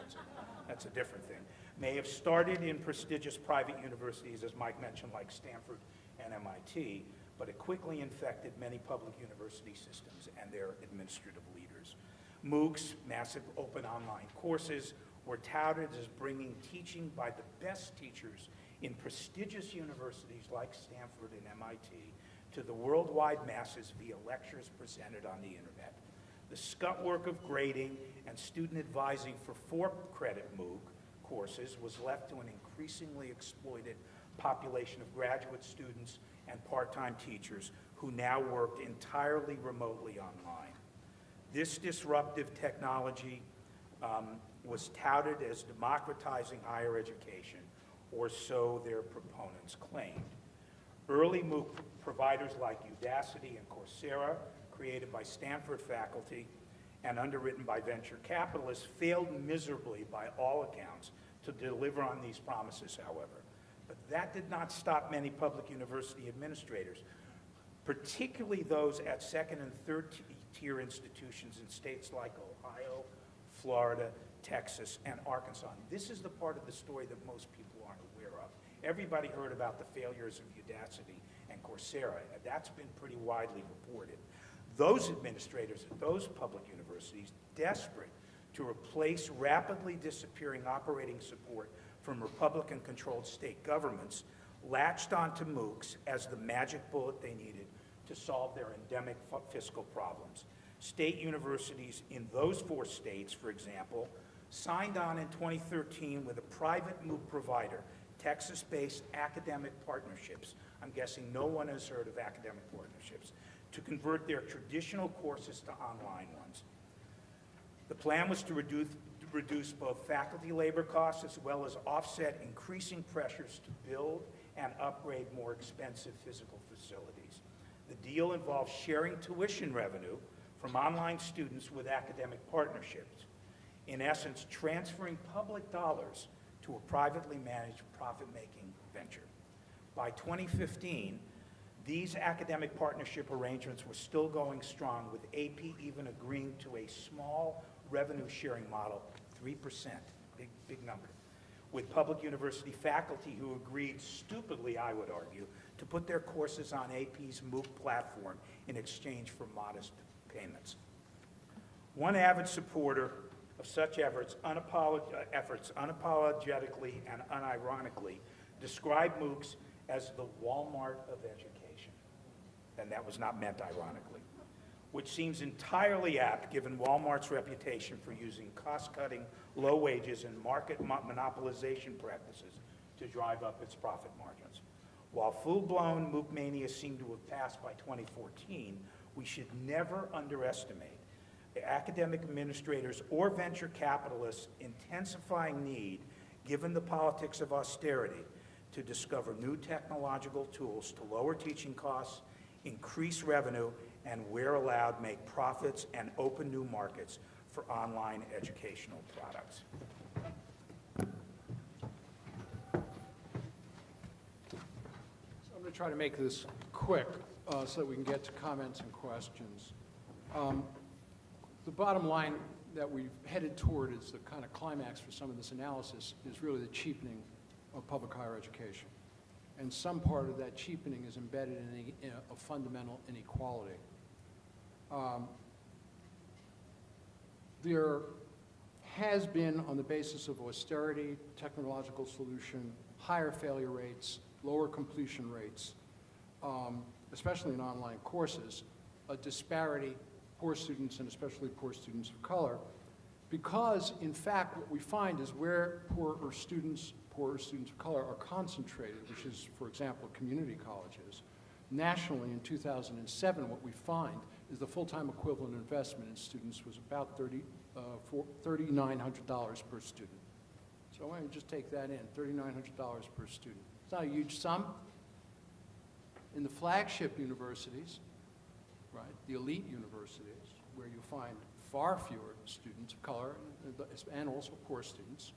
that's a different thing, may have started in prestigious private universities, as Mike mentioned, like Stanford and MIT, but it quickly infected many public university systems and their administrative leaders. MOOCs, massive open online courses, were touted as bringing teaching by the best teachers in prestigious universities like Stanford and MIT to the worldwide masses via lectures presented on the internet. The scut work of grading and student advising for 4-credit MOOC courses was left to an increasingly exploited population of graduate students and part-time teachers who now worked entirely remotely online. This disruptive technology was touted as democratizing higher education, or so their proponents claimed. Early MOOC providers like Udacity and Coursera, created by Stanford faculty, and underwritten by venture capitalists, failed miserably by all accounts to deliver on these promises, however. But that did not stop many public university administrators, particularly those at second and third tier institutions in states like Ohio, Florida, Texas, and Arkansas. And this is the part of the story that most people aren't aware of. Everybody heard about the failures of Udacity and Coursera, and that's been pretty widely reported. Those administrators at those public universities, desperate to replace rapidly disappearing operating support from Republican-controlled state governments, latched onto MOOCs as the magic bullet they needed to solve their endemic fiscal problems. State universities in those 4 states, for example, signed on in 2013 with a private MOOC provider, Texas-based Academic Partnerships. I'm guessing no one has heard of Academic Partnerships, to convert their traditional courses to online ones. The plan was to reduce both faculty labor costs as well as offset increasing pressures to build and upgrade more expensive physical facilities. The deal involves sharing tuition revenue from online students with academic partnerships, in essence, transferring public dollars to a privately managed profit-making venture. By 2015, these academic partnership arrangements were still going strong, with AP even agreeing to a small revenue-sharing model, 3%, big number, with public university faculty who agreed, stupidly I would argue, to put their courses on AP's MOOC platform in exchange for modest payments. One avid supporter of such efforts unapologetically and unironically described MOOCs as the Walmart of education, and that was not meant ironically, which seems entirely apt given Walmart's reputation for using cost-cutting, low wages, and market monopolization practices to drive up its profit margins. While full-blown MOOC mania seemed to have passed by 2014, we should never underestimate the academic administrators or venture capitalists' intensifying need, given the politics of austerity, to discover new technological tools to lower teaching costs, increase revenue, and where allowed, make profits and open new markets for online educational products. So I'm going to try to make this quick so that we can get to comments and questions. The bottom line that we've headed toward is the kind of climax for some of this analysis is really the cheapening of public higher education. And some part of that cheapening is embedded in a fundamental inequality. There has been, on the basis of austerity, technological solution, higher failure rates, lower completion rates, especially in online courses, a disparity, poor students and especially poor students of color, because in fact what we find is where poorer students of color are concentrated, which is, for example, community colleges. Nationally, in 2007, what we find is the full-time equivalent investment in students was about $3,900 per student. So I want to just take that in, $3,900 per student. It's not a huge sum. In the flagship universities, right, the elite universities, where you find far fewer students of color and also poor students,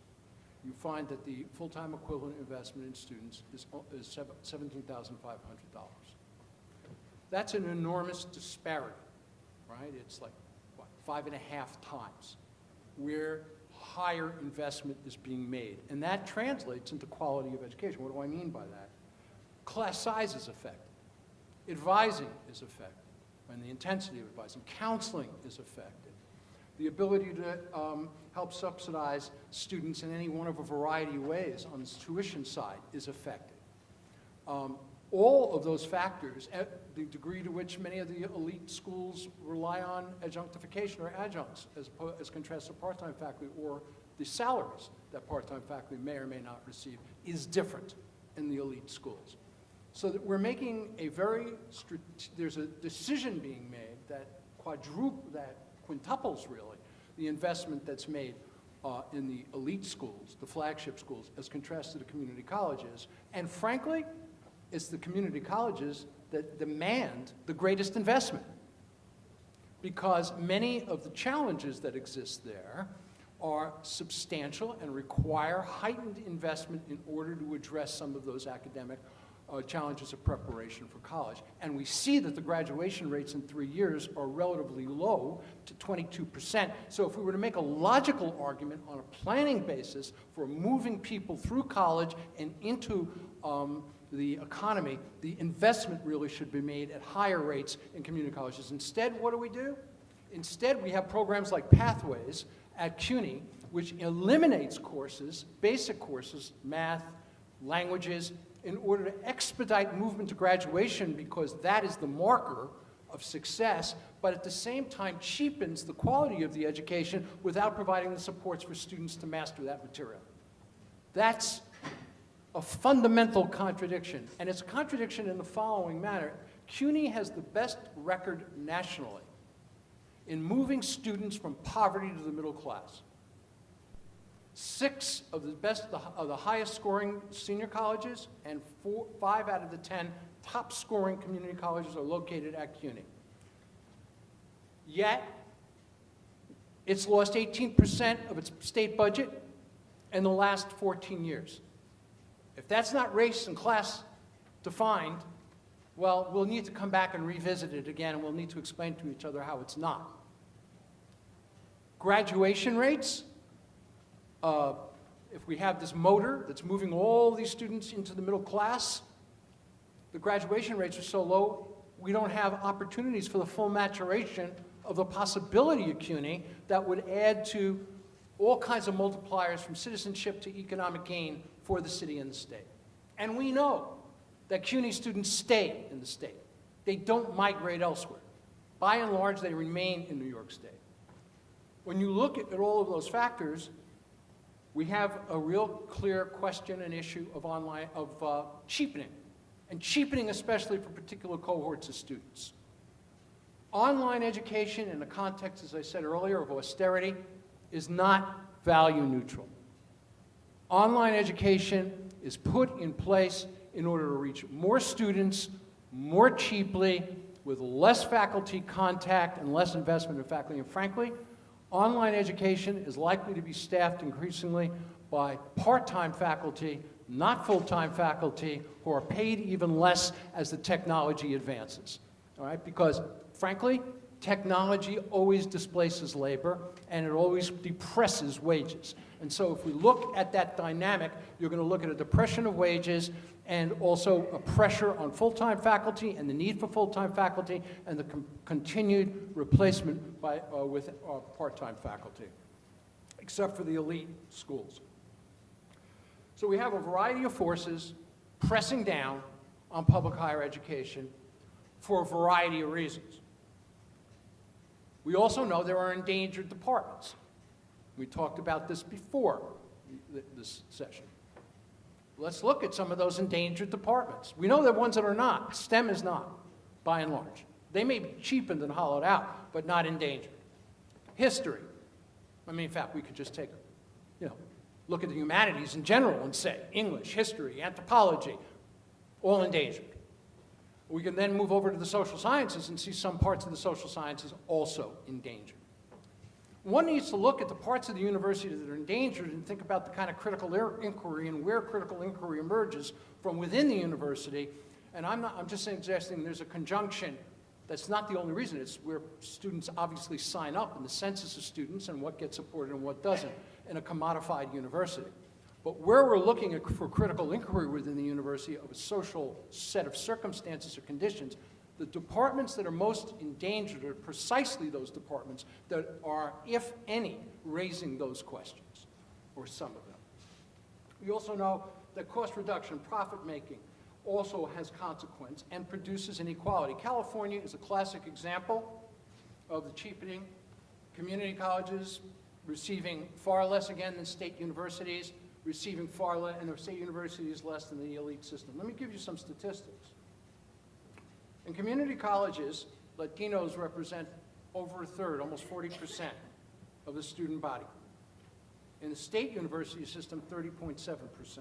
you find that the full-time equivalent investment in students is $17,500. That's an enormous disparity, right? It's like, what, 5.5 times where higher investment is being made. And that translates into quality of education. What do I mean by that? Class size is affected. Advising is affected, and the intensity of advising. Counseling is affected. The ability to help subsidize students in any one of a variety of ways on the tuition side is affected. All of those factors, at the degree to which many of the elite schools rely on adjunctification or adjuncts as contrasted to part-time faculty, or the salaries that part-time faculty may or may not receive, is different in the elite schools. So that we're making there's a decision being made that quintuples really the investment that's made in the elite schools, the flagship schools, as contrasted to community colleges. And frankly, it's the community colleges that demand the greatest investment. because many of the challenges that exist there are substantial and require heightened investment in order to address some of those academic challenges of preparation for college. And we see that the graduation rates in 3 years are relatively low, to 22%. So if we were to make a logical argument on a planning basis for moving people through college and into the economy, the investment really should be made at higher rates in community colleges. Instead, what do? Instead, we have programs like Pathways at CUNY, which eliminates courses, basic courses, math, languages, in order to expedite movement to graduation, because that is the marker of success, but at the same time cheapens the quality of the education without providing the supports for students to master that material. That's a fundamental contradiction, and it's a contradiction in the following manner. CUNY has the best record nationally in moving students from poverty to the middle class. 6 of the highest scoring senior colleges and 5 out of the 10 top scoring community colleges are located at CUNY. Yet, it's lost 18% of its state budget in the last 14 years. If that's not race and class defined, well, we'll need to come back and revisit it again, and we'll need to explain to each other how it's not. Graduation rates, if we have this motor that's moving all these students into the middle class, the graduation rates are so low, we don't have opportunities for the full maturation of the possibility of CUNY that would add to all kinds of multipliers from citizenship to economic gain for the city and the state. And we know that CUNY students stay in the state. They don't migrate elsewhere. By and large, they remain in New York State. When you look at all of those factors, we have a real clear question and issue of cheapening, and cheapening especially for particular cohorts of students. Online education in the context, as I said earlier, of austerity is not value neutral. Online education is put in place in order to reach more students more cheaply with less faculty contact and less investment in faculty. And frankly, online education is likely to be staffed increasingly by part-time faculty, not full-time faculty, who are paid even less as the technology advances. All right? Because frankly, technology always displaces labor, and it always depresses wages. And so if we look at that dynamic, you're going to look at a depression of wages and also a pressure on full-time faculty and the need for full-time faculty and the continued replacement with part-time faculty, except for the elite schools. So we have a variety of forces pressing down on public higher education for a variety of reasons. We also know there are endangered departments. We talked about this before this session. Let's look at some of those endangered departments. We know there are ones that are not. STEM is not, by and large. They may be cheapened and hollowed out, but not endangered. History. I mean, in fact, we could just take, look at the humanities in general and say English, history, anthropology, all endangered. We can then move over to the social sciences and see some parts of the social sciences also endangered. One needs to look at the parts of the university that are endangered and think about the kind of critical inquiry and where critical inquiry emerges from within the university. And I'm just suggesting there's a conjunction. That's not the only reason. It's where students obviously sign up in the census of students and what gets supported and what doesn't in a commodified university. But where we're looking for critical inquiry within the university of a social set of circumstances or conditions, the departments that are most endangered are precisely those departments that are, if any, raising those questions, or some of them. We also know that cost reduction, profit making, also has consequence and produces inequality. California is a classic example of the cheapening. Community colleges receiving far less again than state universities, receiving far less, and the state universities less than the elite system. Let me give you some statistics. In community colleges, Latinos represent over a third, almost 40% of the student body. In the state university system, 30.7%.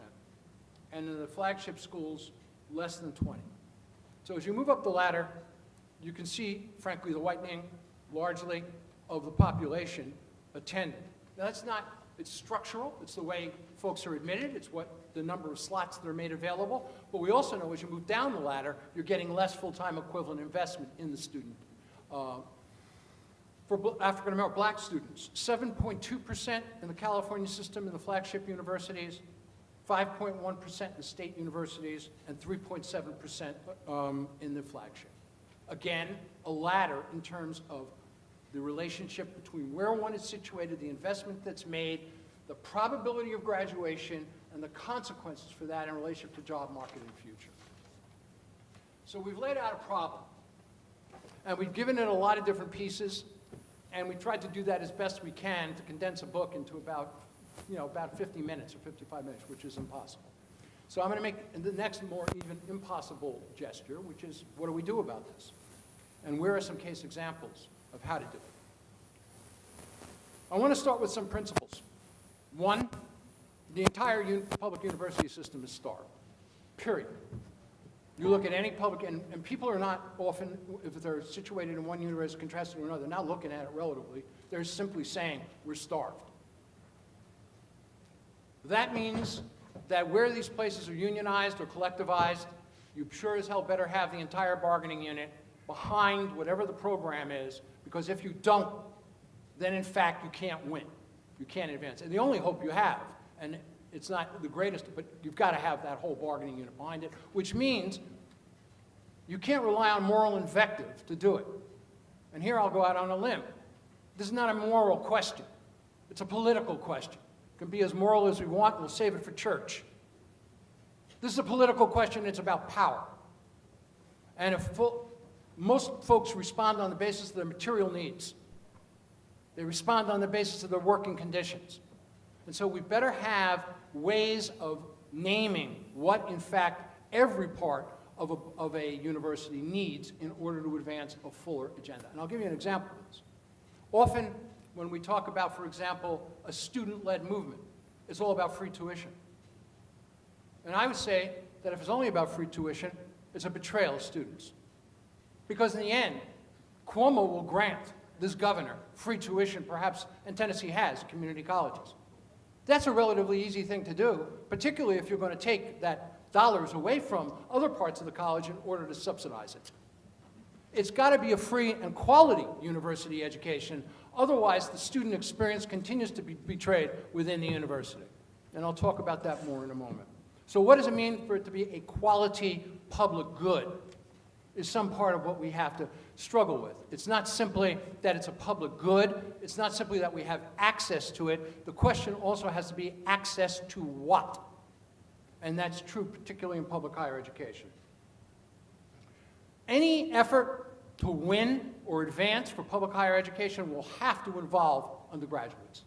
And in the flagship schools, less than 20. So as you move up the ladder, you can see, frankly, the whitening largely, of the population attended. Now, that's not, it's structural, it's the way folks are admitted, it's what the number of slots that are made available, but we also know as you move down the ladder, you're getting less full-time equivalent investment in the student. For African-American black students, 7.2% in the California system in the flagship universities, 5.1% in the state universities, and 3.7% in the flagship. Again, a ladder in terms of the relationship between where one is situated, the investment that's made, the probability of graduation, and the consequences for that in relationship to job market in the future. So we've laid out a problem, and we've given it a lot of different pieces, and we tried to do that as best we can to condense a book into about 50 minutes or 55 minutes, which is impossible. So I'm going to make the next more even impossible gesture, which is, what do we do about this? And where are some case examples of how to do it? I want to start with some principles. One, the entire public university system is starved, period. You look at any public, and people are not often, if they're situated in one university contrasted to another, they're not looking at it relatively. They're simply saying, we're starved. That means that where these places are unionized or collectivized, you sure as hell better have the entire bargaining unit behind whatever the program is, because if you don't, then in fact you can't win. You can't advance. And the only hope you have, and it's not the greatest, but you've got to have that whole bargaining unit behind it, which means you can't rely on moral invective to do it. And here I'll go out on a limb. This is not a moral question. It's a political question. It can be as moral as we want, and we'll save it for church. This is a political question. It's about power. And if most folks respond on the basis of their material needs. They respond on the basis of their working conditions. And so we better have ways of naming what, in fact, every part of a university needs in order to advance a fuller agenda. And I'll give you an example of this. Often, when we talk about, for example, a student-led movement, it's all about free tuition. And I would say that if it's only about free tuition, it's a betrayal of students. Because in the end, Cuomo will grant this governor free tuition, perhaps, and Tennessee has community colleges. That's a relatively easy thing to do, particularly if you're going to take that dollars away from other parts of the college in order to subsidize it. It's got to be a free and quality university education, otherwise the student experience continues to be betrayed within the university. And I'll talk about that more in a moment. So what does it mean for it to be a quality public good? Is some part of what we have to struggle with. It's not simply that it's a public good. It's not simply that we have access to it. The question also has to be access to what? And that's true particularly in public higher education. Any effort to win or advance for public higher education will have to involve undergraduates.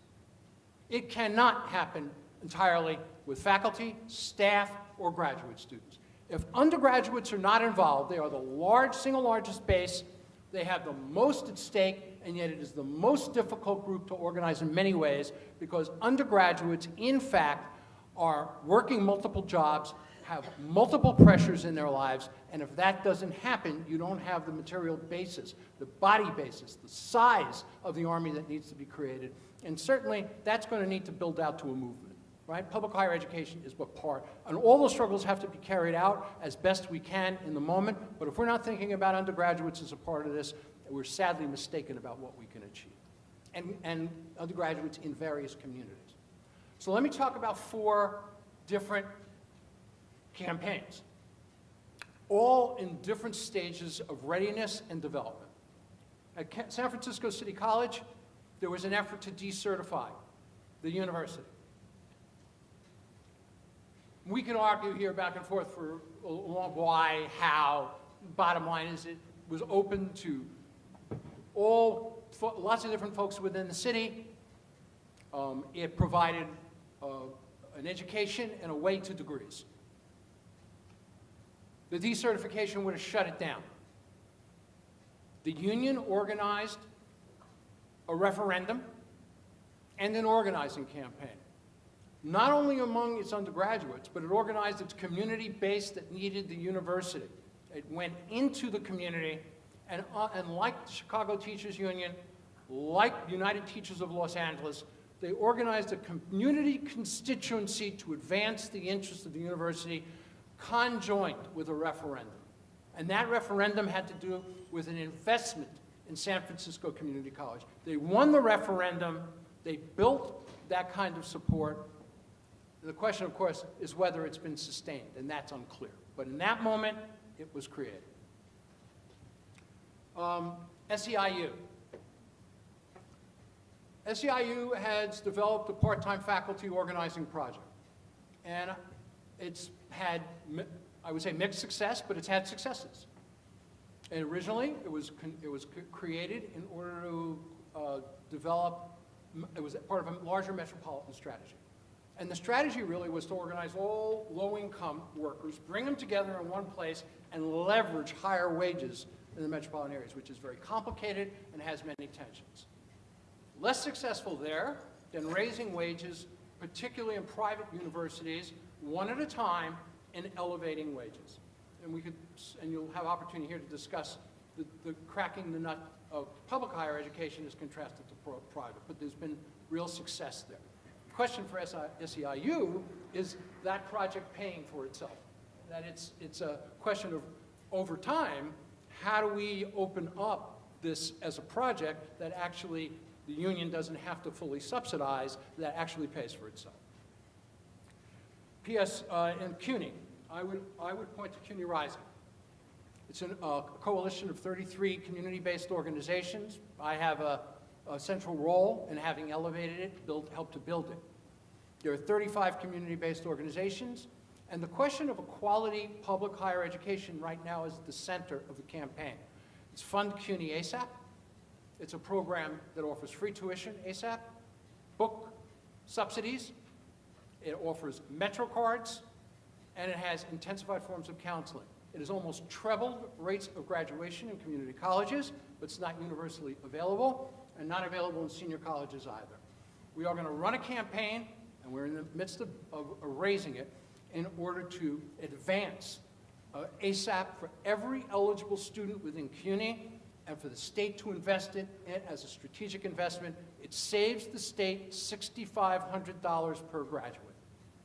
It cannot happen entirely with faculty, staff, or graduate students. If undergraduates are not involved, they are the single largest base, they have the most at stake, and yet it is the most difficult group to organize in many ways because undergraduates, in fact, are working multiple jobs, have multiple pressures in their lives, and if that doesn't happen, you don't have the material basis, the body basis, the size of the army that needs to be created. And certainly, that's going to need to build out to a movement. Right? Public higher education is but part. And all those struggles have to be carried out as best we can in the moment. But if we're not thinking about undergraduates as a part of this, we're sadly mistaken about what we can achieve. And undergraduates in various communities. So let me talk about 4 different campaigns, all in different stages of readiness and development. At San Francisco City College, there was an effort to decertify the university. We can argue here back and forth for a long why, how. Bottom line is it was open to lots of different folks within the city. It provided an education and a way to degrees. The decertification would have shut it down. The union organized a referendum and an organizing campaign. Not only among its undergraduates, but it organized its community base that needed the university. It went into the community And like the Chicago Teachers Union, like United Teachers of Los Angeles, they organized a community constituency to advance the interests of the university, conjoined with a referendum. And that referendum had to do with an investment in San Francisco Community College. They won the referendum, they built that kind of support. The question, of course, is whether it's been sustained, and that's unclear. But in that moment, it was created. SEIU. SEIU has developed a part-time faculty organizing project. And it's had, I would say, mixed success, but it's had successes. And originally, it was created in order to develop, it was part of a larger metropolitan strategy. And the strategy really was to organize all low-income workers, bring them together in one place, and leverage higher wages in the metropolitan areas, which is very complicated and has many tensions. Less successful there than raising wages, particularly in private universities, one at a time, and elevating wages. And you'll have opportunity here to discuss the cracking the nut of public higher education as contrasted to private, but there's been real success there. The question for SEIU is that project paying for itself? That it's a question of, over time, how do we open up this as a project that actually the union doesn't have to fully subsidize, that actually pays for itself? P.S. In CUNY, I would point to CUNY Rising. It's a coalition of 33 community-based organizations. I have a central role in having elevated it, helped to build it. There are 35 community-based organizations, and the question of a quality public higher education right now is at the center of the campaign. It's Fund CUNY ASAP. It's a program that offers free tuition ASAP, book subsidies, it offers Metro cards, and it has intensified forms of counseling. It has almost trebled rates of graduation in community colleges, but it's not universally available, and not available in senior colleges either. We are going to run a campaign, and we're in the midst of raising it, in order to advance ASAP for every eligible student within CUNY, and for the state to invest in it as a strategic investment. It saves the state $6,500 per graduate,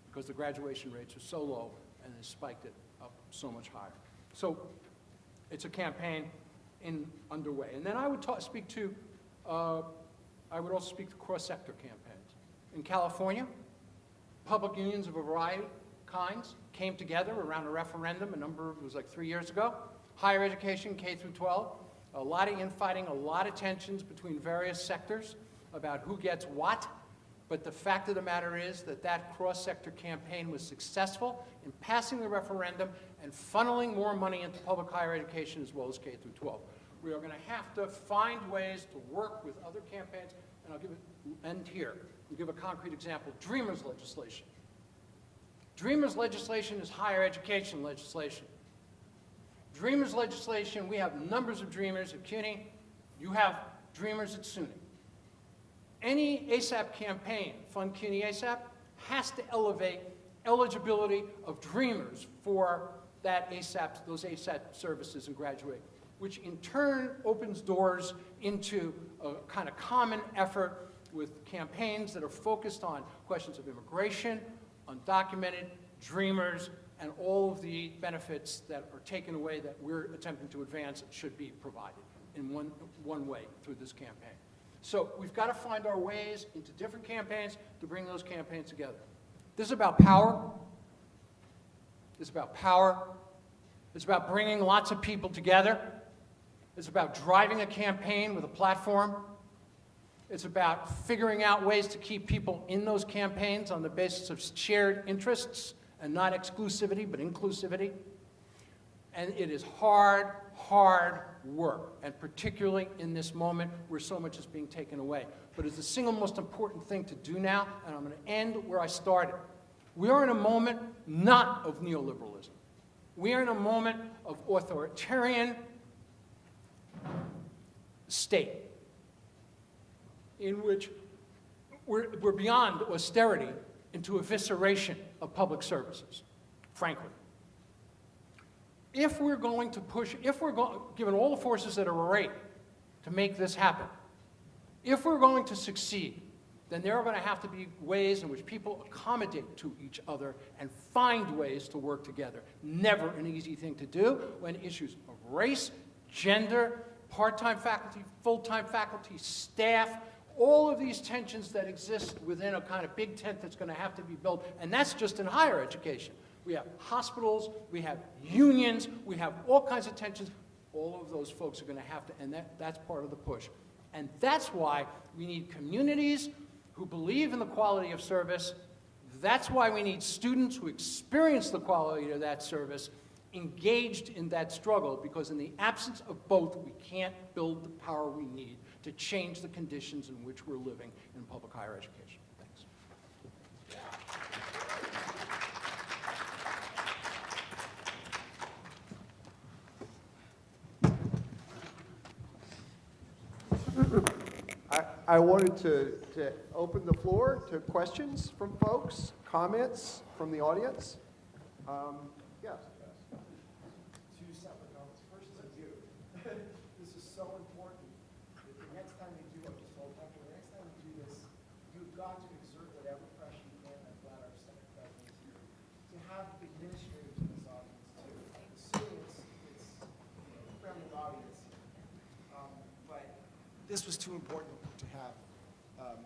because the graduation rates are so low, and they spiked it up so much higher. So it's a campaign underway. And then I would speak to, I would also speak to cross-sector campaigns. In California, public unions of a variety of kinds came together around a referendum, it was like 3 years ago. Higher education, K through 12, a lot of infighting, a lot of tensions between various sectors about who gets what. But the fact of the matter is that that cross-sector campaign was successful in passing the referendum and funneling more money into public higher education as well as K through 12. We are going to have to find ways to work with other campaigns, and I'll end here. I'll give a concrete example. Dreamers legislation. Dreamers legislation is higher education legislation. Dreamers legislation, we have numbers of Dreamers at CUNY. You have Dreamers at SUNY. Any ASAP campaign, Fund CUNY ASAP, has to elevate eligibility of Dreamers for that ASAP, those ASAP services and graduate, which in turn opens doors into a kind of common effort with campaigns that are focused on questions of immigration, undocumented, Dreamers, and all of the benefits that are taken away that we're attempting to advance should be provided in one way through this campaign. So we've got to find our ways into different campaigns to bring those campaigns together. This is about power. It's about power. It's about bringing lots of people together. It's about driving a campaign with a platform. It's about figuring out ways to keep people in those campaigns on the basis of shared interests and not exclusivity, but inclusivity. And it is hard, hard work, and particularly in this moment where so much is being taken away. But it's the single most important thing to do now, and I'm going to end where I started. We are in a moment not of neoliberalism. We are in a moment of authoritarian state in which we're beyond austerity into evisceration of public services, frankly. if we're going to push, given all the forces that are arrayed to make this happen, if we're going to succeed, then there are going to have to be ways in which people accommodate to each other and find ways to work together. Never an easy thing to do when issues of race, gender, part-time faculty, full-time faculty, staff, all of these tensions that exist within a kind of big tent that's going to have to be built, and that's just in higher education. We have hospitals, we have unions, we have all kinds of tensions. All of those folks are going to have to, and that's part of the push. And that's why we need communities who believe in the quality of service. That's why we need students who experience the quality of that service engaged in that struggle, because in the absence of both, we can't build the power we need to change the conditions in which we're living in public higher education. Thanks. I wanted to open the floor to questions from folks, comments from the audience. Yes. Two separate comments. First to you. This is so important. The next time you do what you told Dr. The next time you do this, you've got to exert whatever pressure you can. I'm glad our Senate President is here. To have administrators in this audience too. Assuming it's a friendly audience. But this was too important to have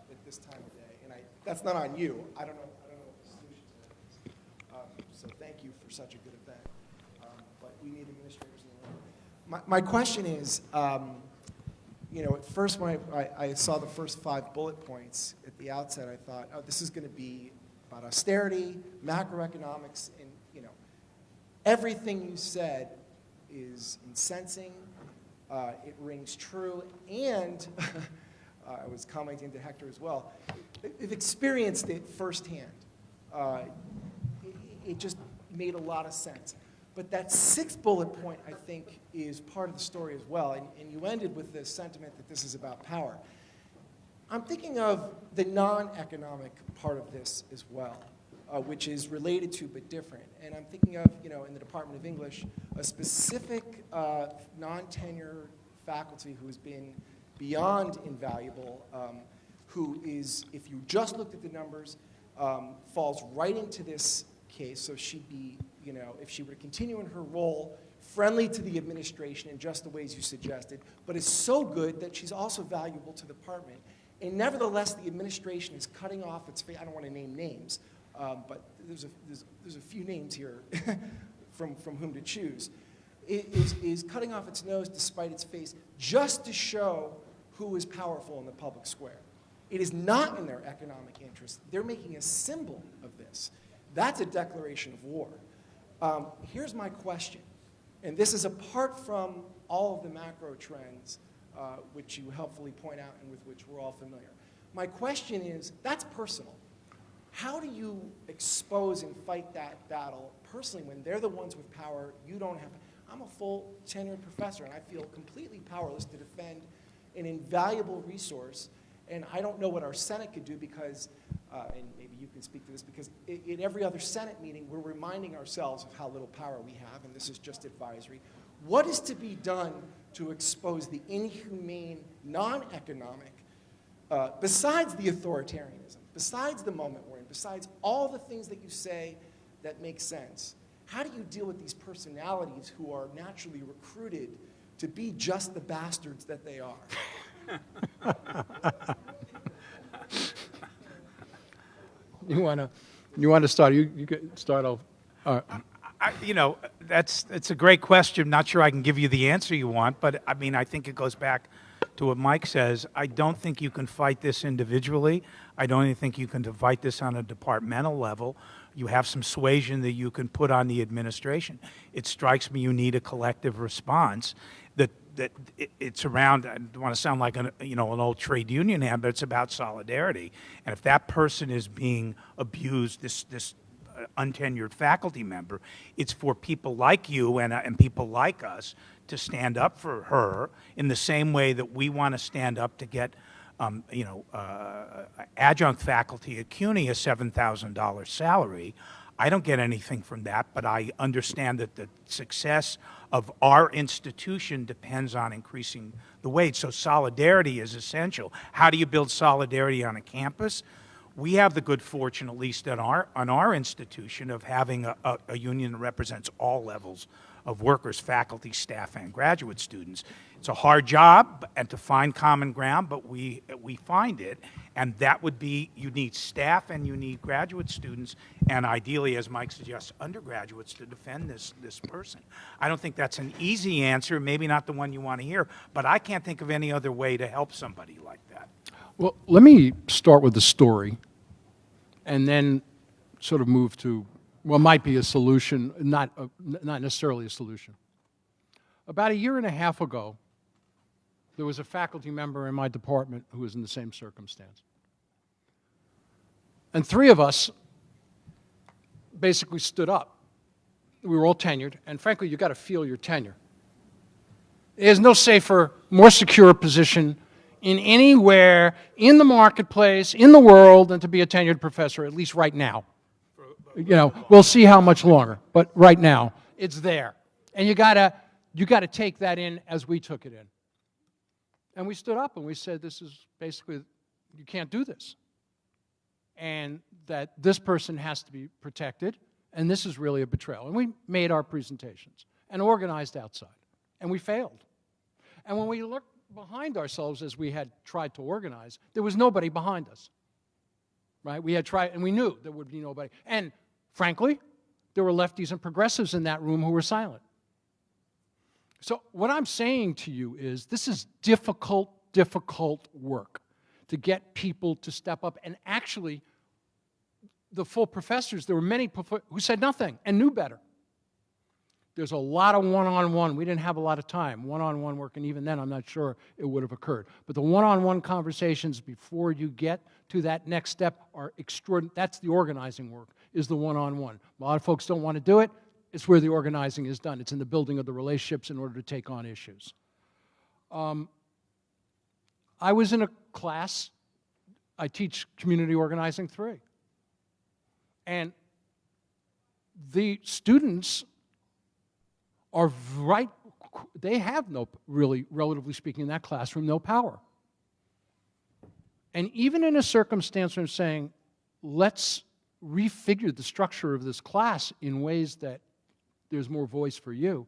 at this time of day. And that's not on you. I don't know what the solution to that is. So thank you for such a good event. But we need administrators in the room. My question is, at first when I saw the first 5 bullet points at the outset, I thought, oh, this is going to be about austerity, macroeconomics, and everything you said is incensing. It rings true, and I was commenting to Hector as well. I've experienced it firsthand. It just made a lot of sense. But that 6th bullet point, I think, is part of the story as well. And you ended with the sentiment that this is about power. I'm thinking of the non-economic part of this as well, which is related to but different. And I'm thinking of, in the Department of English, a specific non-tenure faculty who has been beyond invaluable, who is, if you just looked at the numbers, falls right into this case. So she'd be, if she were to continue in her role, friendly to the administration in just the ways you suggested, but is so good that she's also valuable to the department. And nevertheless, the administration is cutting off its face. I don't want to name names, but there's a few names here from whom to choose. It is cutting off its nose despite its face just to show who is powerful in the public square. It is not in their economic interest. They're making a symbol of this. That's a declaration of war. Here's my question, and this is apart from all of the macro trends which you helpfully point out and with which we're all familiar. My question is, that's personal. How do you expose and fight that battle personally when they're the ones with power, you don't have? I'm a full tenured professor, and I feel completely powerless to defend an invaluable resource, and I don't know what our Senate could do because, and maybe you can speak to this, because in every other Senate meeting, we're reminding ourselves of how little power we have, and this is just advisory. What is to be done to expose the inhumane, non-economic, besides the authoritarianism, besides the moment we're in, besides all the things that you say that make sense? How do you deal with these personalities who are naturally recruited to be just the bastards that they are? You want to start? You can start off. It's a great question. Not sure I can give you the answer you want, but I think it goes back to what Mike says. I don't think you can fight this individually. I don't even think you can fight this on a departmental level. You have some suasion that you can put on the administration. It strikes me you need a collective response. That it's around. I don't want to sound like an old trade union hand, but it's about solidarity. And if that person is being abused, this untenured faculty member, it's for people like you and people like us to stand up for her in the same way that we want to stand up to get adjunct faculty at CUNY a $7,000 salary. I don't get anything from that, but I understand that the success of our institution depends on increasing the wage. So solidarity is essential. How do you build solidarity on a campus? We have the good fortune, at least on our institution, of having a union that represents all levels of workers, faculty, staff, and graduate students. It's a hard job and to find common ground, but we find it, and that would be, you need staff and you need graduate students, and ideally, as Mike suggests, undergraduates to defend this person. I don't think that's an easy answer, maybe not the one you want to hear, but I can't think of any other way to help somebody like that. Well, let me start with the story and then sort of move to what might be a solution, not necessarily a solution. About a year and a half ago, there was a faculty member in my department who was in the same circumstance. And three of us basically stood up. We were all tenured, and frankly, you got to feel your tenure. There's no safer, more secure position in anywhere in the marketplace, in the world, than to be a tenured professor, at least right now. You know, we'll see how much longer, but right now, it's there. And you gotta take that in as we took it in. And we stood up and we said, this is basically, you can't do this. And that this person has to be protected, and this is really a betrayal. And we made our presentations and organized outside, and we failed. And when we looked behind ourselves as we had tried to organize, there was nobody behind us, right? We had tried, and we knew there would be nobody. And frankly, there were lefties and progressives in that room who were silent. So what I'm saying to you is this is difficult work to get people to step up. And actually, the full professors, there were many who said nothing and knew better. There's a lot of one-on-one. We didn't have a lot of time. One-on-one work, and even then, I'm not sure it would have occurred. But the one-on-one conversations before you get to that next step are extraordinary. That's the organizing work, is the one-on-one. A lot of folks don't want to do it. It's where the organizing is done. It's in the building of the relationships in order to take on issues. I was in a class. I teach Community Organizing 3. And the students are right, they have no, really, relatively speaking, in that classroom, no power. And even in a circumstance where I'm saying, let's refigure the structure of this class in ways that there's more voice for you,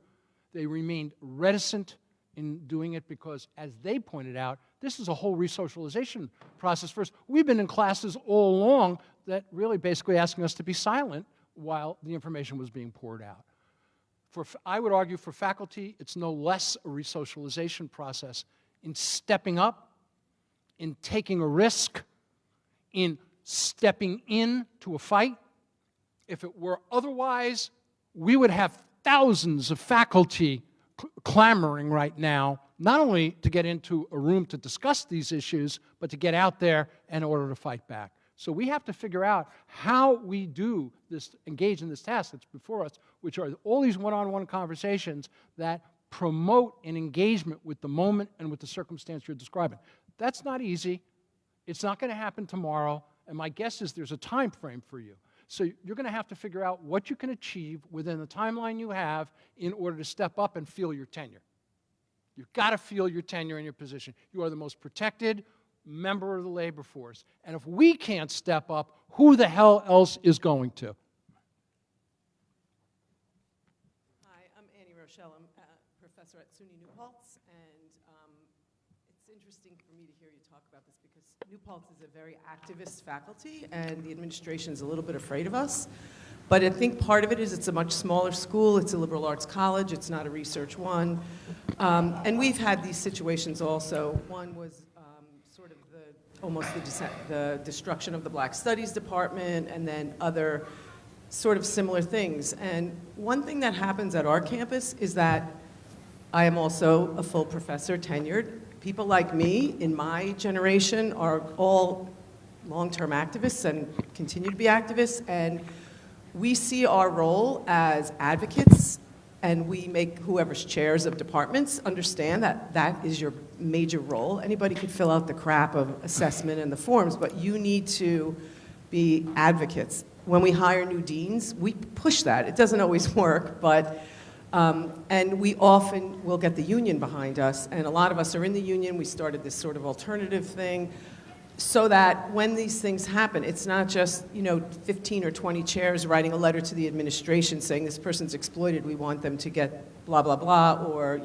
they remained reticent in doing it because, as they pointed out, this is a whole resocialization process for us. We've been in classes all along that really basically asking us to be silent while the information was being poured out. I would argue for faculty, it's no less a resocialization process in stepping up, in taking a risk, in stepping into a fight. If it were otherwise, we would have thousands of faculty clamoring right now, not only to get into a room to discuss these issues, but to get out there in order to fight back. So we have to figure out how we do this, engage in this task that's before us, which are all these one-on-one conversations that promote an engagement with the moment and with the circumstance you're describing. That's not easy. It's not going to happen tomorrow, and my guess is there's a time frame for you. So you're going to have to figure out what you can achieve within the timeline you have in order to step up and feel your tenure. You've got to feel your tenure and your position. You are the most protected member of the labor force. And if we can't step up, who the hell else is going to? Hi, I'm Annie Rochelle. I'm a professor at SUNY New Paltz, and it's interesting for me to hear you talk about this because New Paltz is a very activist faculty, and the administration is a little bit afraid of us. But I think part of it is it's a much smaller school. It's a liberal arts college. It's not a research one. And we've had these situations also. One was sort of almost the destruction of the Black Studies Department, and then other sort of similar things. And one thing that happens at our campus is that I am also a full professor, tenured. People like me in my generation are all long-term activists and continue to be activists, and we see our role as advocates, and we make whoever's chairs of departments understand that that is your major role. Anybody could fill out the crap of assessment and the forms, but you need to be advocates. when we hire new deans, we push that. It doesn't always work, but, and we often will get the union behind us, and a lot of us are in the union. We started this sort of alternative thing, so that when these things happen, it's not just, 15 or 20 chairs writing a letter to the administration saying this person's exploited, we want them to get blah, blah, blah, or,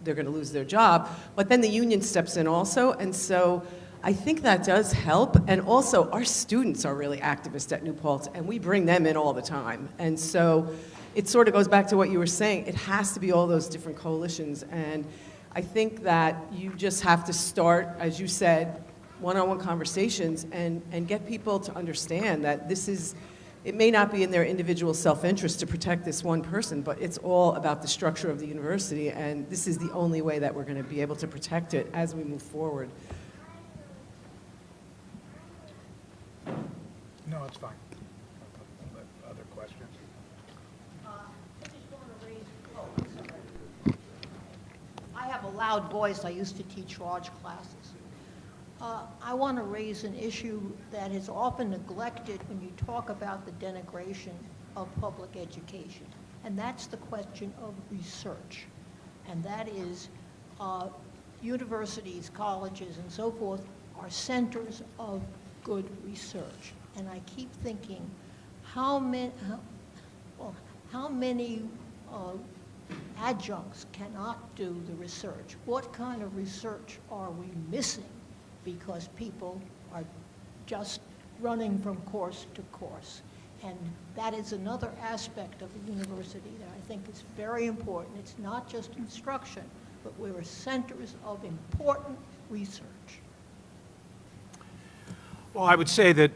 they're going to lose their job. But then the union steps in also, and so I think that does help. And also, our students are really activists at New Paltz, and we bring them in all the time. And so it sort of goes back to what you were saying. It has to be all those different coalitions, and I think that you just have to start, as you said, one-on-one conversations and get people to understand that it may not be in their individual self-interest to protect this one person, but it's all about the structure of the university, and this is the only way that we're going to be able to protect it as we move forward. No, it's fine. Other questions? I have a loud voice. I used to teach large classes. I want to raise an issue that is often neglected when you talk about the denigration of public education, and that's the question of research. And that is, universities, colleges, and so forth are centers of good research. And I keep thinking, how many adjuncts cannot do the research? What kind of research are we missing because people are just running from course to course? And that is another aspect of the university that I think is very important. It's not just instruction, but we're centers of important research. Well, I would say that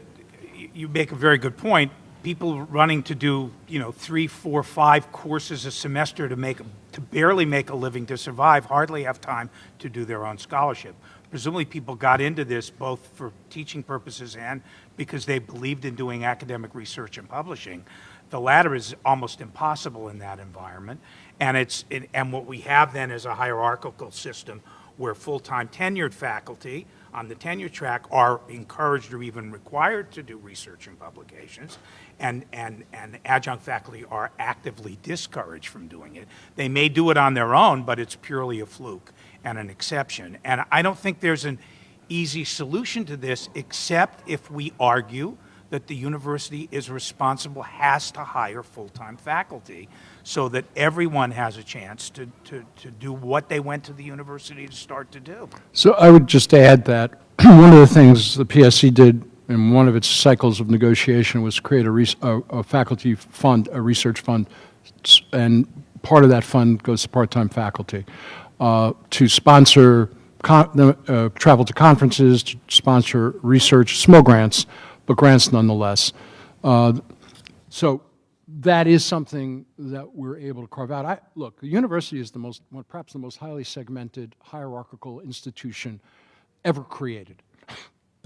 you make a very good point. People running to do, 3, 4, 5 courses a semester to barely make a living, to survive, hardly have time to do their own scholarship. Presumably people got into this both for teaching purposes and because they believed in doing academic research and publishing. The latter is almost impossible in that environment. And what we have then is a hierarchical system where full-time tenured faculty on the tenure track are encouraged or even required to do research and publications, and adjunct faculty are actively discouraged from doing it. They may do it on their own, but it's purely a fluke and an exception. And I don't think there's an easy solution to this, except if we argue that the university is responsible, has to hire full-time faculty so that everyone has a chance to do what they went to the university to start to do. So I would just add that one of the things the PSC did in one of its cycles of negotiation was create a faculty fund, a research fund, and part of that fund goes to part-time faculty to sponsor travel to conferences, to sponsor research, small grants, but grants nonetheless. So that is something that we're able to carve out. Look, the university is perhaps the most highly segmented, hierarchical institution ever created.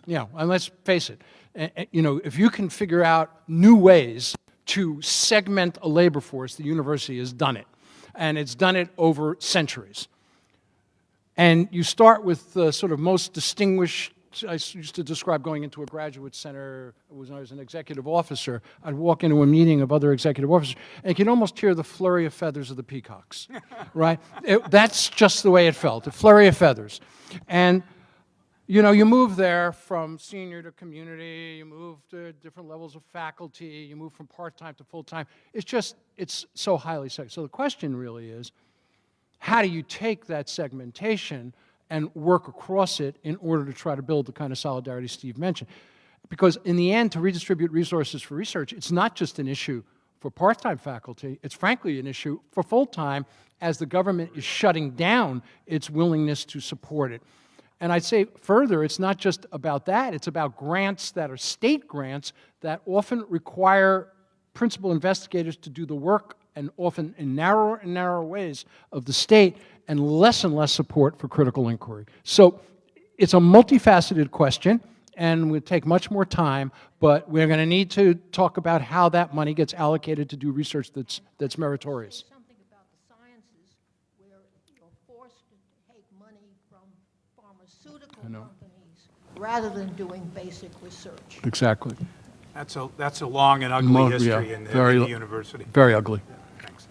And let's face it, if you can figure out new ways to segment a labor force, the university has done it. And it's done it over centuries. And you start with the sort of most distinguished. I used to describe going into a graduate center when I was an executive officer. I'd walk into a meeting of other executive officers, and you can almost hear the flurry of feathers of the peacocks, right? That's just the way it felt, a flurry of feathers. And, you move there from senior to community, you move to different levels of faculty, you move from part-time to full-time. It's so highly segmented. So the question really is, how do you take that segmentation and work across it in order to try to build the kind of solidarity Steve mentioned? Because in the end, to redistribute resources for research, it's not just an issue for part-time faculty, it's frankly an issue for full-time as the government is shutting down its willingness to support it. And I'd say further, it's not just about that, it's about grants that are state grants that often require principal investigators to do the work, and often in narrower and narrower ways, of the state, and less support for critical inquiry. So it's a multifaceted question, and would take much more time, but we're going to need to talk about how that money gets allocated to do research that's meritorious. Something about the sciences where you're forced to take money from pharmaceutical companies rather than doing basic research. Exactly. That's a long and ugly Yeah, history in the university. Very ugly. Thanks.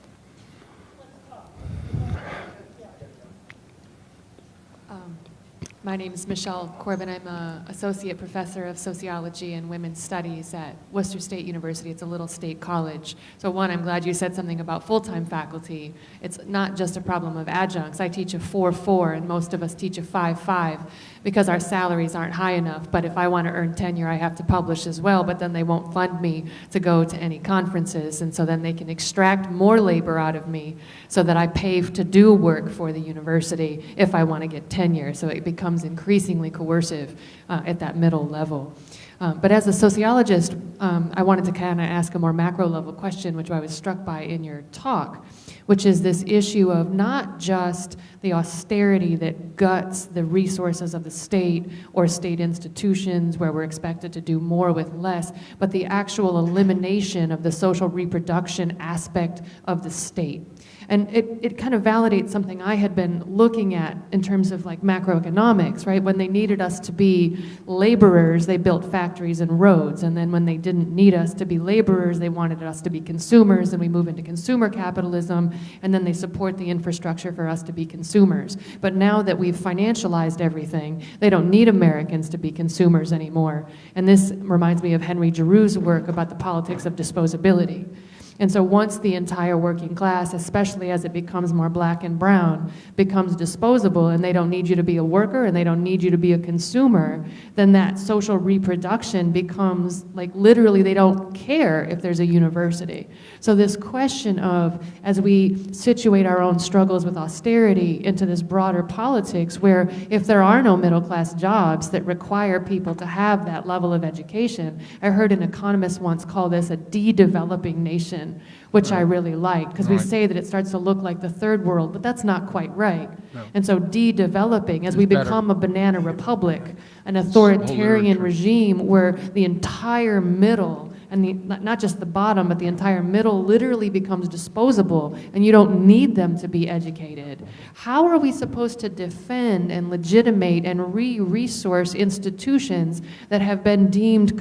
My name is Michelle Corbin. I'm an associate professor of sociology and women's studies at Worcester State University. It's a little state college. So one, I'm glad you said something about full-time faculty. It's not just a problem of adjuncts. I teach a 4-4, and most of us teach a 5-5 because our salaries aren't high enough. But if I want to earn tenure, I have to publish as well, but then they won't fund me to go to any conferences, and so then they can extract more labor out of me so that I pay to do work for the university if I want to get tenure. So it becomes increasingly coercive at that middle level. But as a sociologist, I wanted to kind of ask a more macro level question, which I was struck by in your talk, which is this issue of not just the austerity that guts the resources of the state or state institutions where we're expected to do more with less, but the actual elimination of the social reproduction aspect of the state. And it kind of validates something I had been looking at in terms of like macroeconomics, right? When they needed us to be laborers, they built factories and roads. And then when they didn't need us to be laborers, they wanted us to be consumers, and we move into consumer capitalism, and then they support the infrastructure for us to be consumers. But now that we've financialized everything, they don't need Americans to be consumers anymore. And this reminds me of Henry Giroux's work about the politics of disposability. And so once the entire working class, especially as it becomes more black and brown, becomes disposable, and they don't need you to be a worker and they don't need you to be a consumer, then that social reproduction becomes like literally they don't care if there's a university. So this question of, as we situate our own struggles with austerity into this broader politics where if there are no middle class jobs that require people to have that level of education, I heard an economist once call this a de-developing nation, which I really liked, because we say that it starts to look like the third world, but that's not quite right. And so de-developing, as we become a banana republic, an authoritarian regime where the entire middle, and not just the bottom, but the entire middle literally becomes disposable, and you don't need them to be educated. How are we supposed to defend and legitimate and re-resource institutions that have been deemed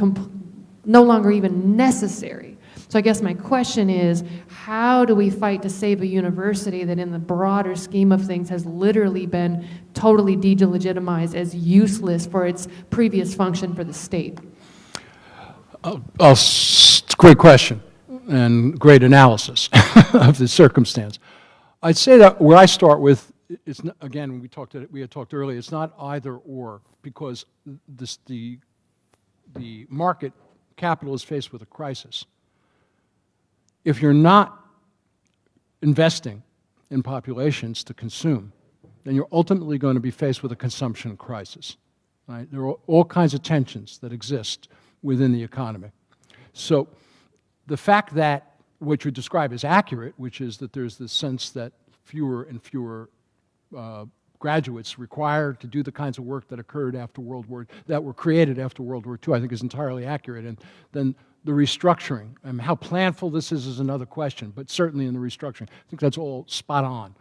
no longer even necessary? So I guess my question is, how do we fight to save a university that in the broader scheme of things has literally been totally de-legitimized as useless for its previous function for the state? Great question and great analysis of the circumstance. I'd say that where I start with, it's not, again, we had talked earlier, it's not either or, because the market capital is faced with a crisis. If you're not investing in populations to consume, then you're ultimately going to be faced with a consumption crisis. Right? There are all kinds of tensions that exist within the economy. So the fact that what you describe is accurate, which is that there's this sense that fewer and fewer graduates required to do the kinds of work that occurred after that were created after World War II, I think is entirely accurate. And then the restructuring, and how planful this is another question, but certainly in the restructuring, I think that's all spot on.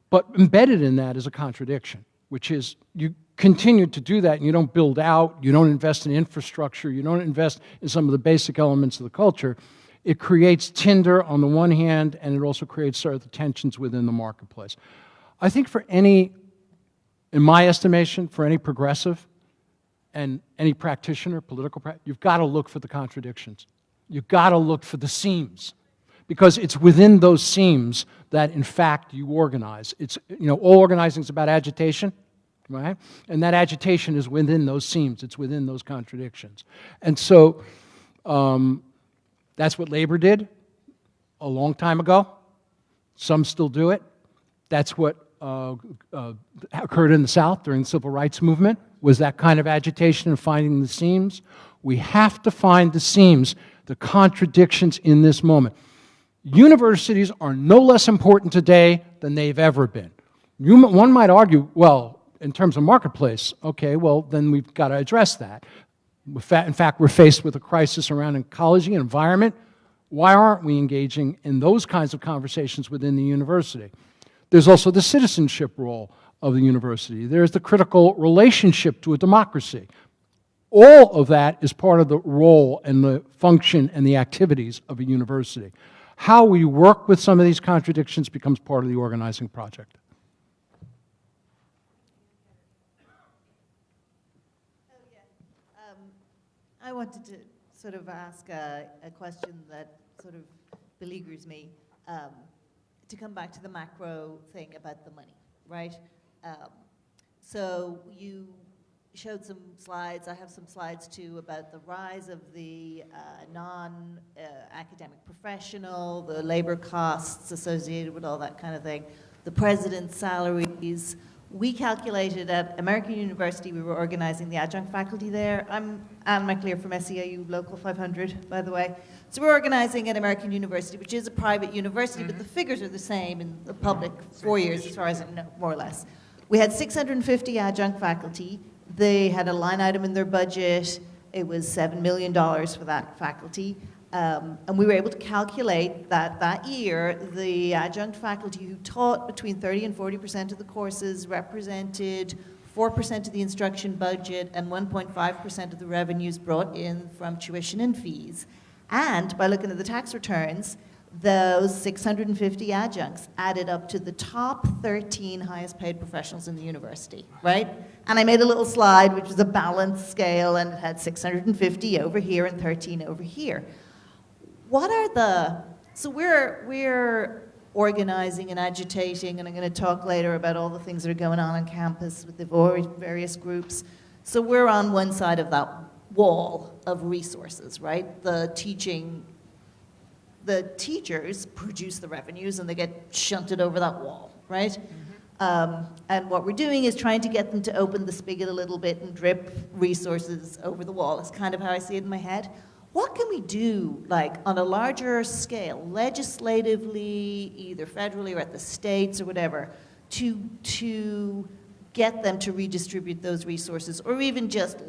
But embedded in that is a contradiction, which is you continue to do that and you don't build out, you don't invest in infrastructure, you don't invest in some of the basic elements of the culture. It creates tinder on the one hand, and it also creates sort of the tensions within the marketplace. I think for any, in my estimation, for any progressive and any practitioner, political practitioner, you've got to look for the contradictions. You've got to look for the seams, because it's within those seams that, in fact, you organize. It's, all organizing is about agitation, right? And that agitation is within those seams. It's within those contradictions. And so that's what labor did a long time ago. Some still do it. That's what occurred in the South during the Civil Rights Movement, was that kind of agitation and finding the seams. We have to find the seams, the contradictions in this moment. Universities are no less important today than they've ever been. One might argue, well, in terms of marketplace, okay, well, then we've got to address that. In fact, we're faced with a crisis around ecology and environment. Why aren't we engaging in those kinds of conversations within the university? There's also the citizenship role of the university. There's the critical relationship to a democracy. all of that is part of the role and the function and the activities of a university. How we work with some of these contradictions becomes part of the organizing project. I wanted to sort of ask a question that sort of beleaguers me, to come back to the macro thing about the money, right? So you showed some slides, I have some slides too, about the rise of the non-academic professional, the labor costs associated with all that kind of thing, the president's salaries. We calculated at American University, we were organizing the adjunct faculty there. I'm Anne McLear from SEIU Local 500, by the way. So we're organizing at American University, which is a private university, but the figures are the same in the public 4 years, as far as I know, more or less. We had 650 adjunct faculty. They had a line item in their budget. It was $7 million for that faculty. And we were able to calculate that that year, the adjunct faculty who taught between 30 and 40% of the courses represented 4% of the instruction budget and 1.5% of the revenues brought in from tuition and fees. And by looking at the tax returns, those 650 adjuncts added up to the top 13 highest paid professionals in the university, right? And I made a little slide, which was a balanced scale, and it had 650 over here and 13 over here. What are the, so we're organizing and agitating, and I'm going to talk later about all the things that are going on campus with the various groups. So we're on one side of that wall of resources, right? The teachers produce the revenues and they get shunted over that wall, right? And what we're doing is trying to get them to open the spigot a little bit and drip resources over the wall. It's kind of how I see it in my head. What can we do, like, on a larger scale, legislatively, either federally or at the states or whatever, to get them to redistribute those resources, or even just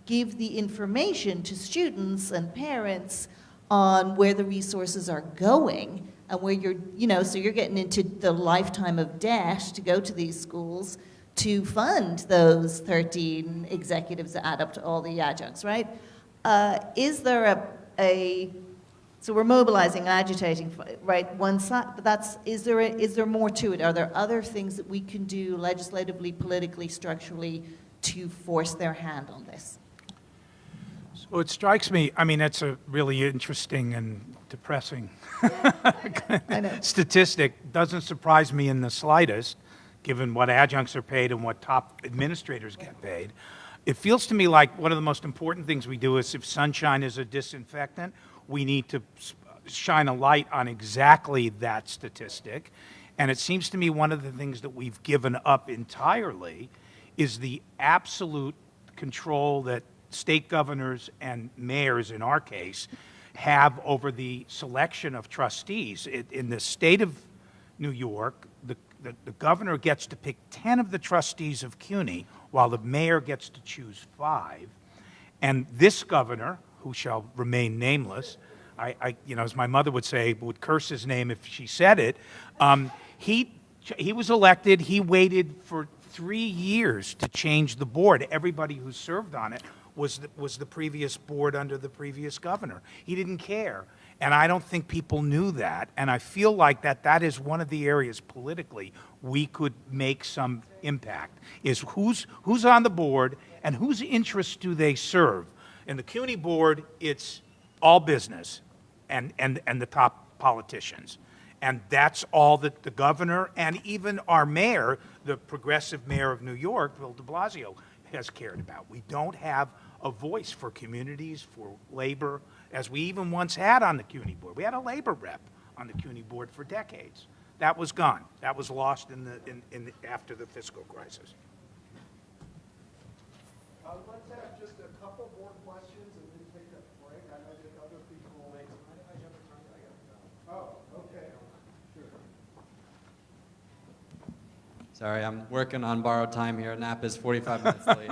give the information to students and parents on where the resources are going and where you're, you know, so you're getting into the lifetime of debt to go to these schools to fund those 13 executives that add up to all the adjuncts, right? Is there so we're mobilizing and agitating, right, one side, but is there more to it? Are there other things that we can do legislatively, politically, structurally to force their hand on this? So it strikes me, I mean, that's a really interesting and depressing I know. statistic. Doesn't surprise me in the slightest, given what adjuncts are paid and what top administrators get paid. It feels to me like one of the most important things we do is, if sunshine is a disinfectant, we need to shine a light on exactly that statistic. And it seems to me one of the things that we've given up entirely is the absolute control that state governors and mayors, in our case, have over the selection of trustees. In the state of New York, the governor gets to pick 10 of the trustees of CUNY, while the mayor gets to choose 5. And this governor, who shall remain nameless, you know, as my mother would say, would curse his name if she said it, he was elected. He waited for 3 years to change the board. Everybody who served on it was the previous board under the previous governor. He didn't care. And I don't think people knew that. And I feel like that is one of the areas politically we could make some impact, is who's on the board and whose interests do they serve. In the CUNY board, it's all business and the top politicians. And that's all that the governor and even our mayor, the progressive mayor of New York, Bill de Blasio, has cared about. We don't have a voice for communities, for labor, as we even once had on the CUNY board. We had a labor rep on the CUNY board for decades. That was gone. That was lost after the fiscal crisis. Let's have just a couple more questions and then take a break. I know that other people will make. Oh, okay. Sure. Sorry, I'm working on borrowed time here. Nap is 45 minutes late.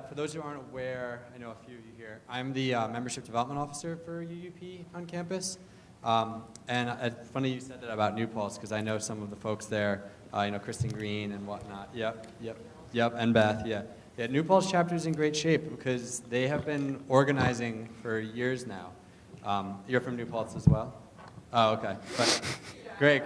For those who aren't aware, I know a few of you here, I'm the Membership Development Officer for UUP on campus. And funny you said that about New Paltz, because I know some of the folks there, you know, Kristen Green and whatnot. Yep. Yep, and Beth, yeah. Yeah, New Paltz chapter is in great shape because they have been organizing for years now. You're from New Paltz as well? Oh, okay. But, great.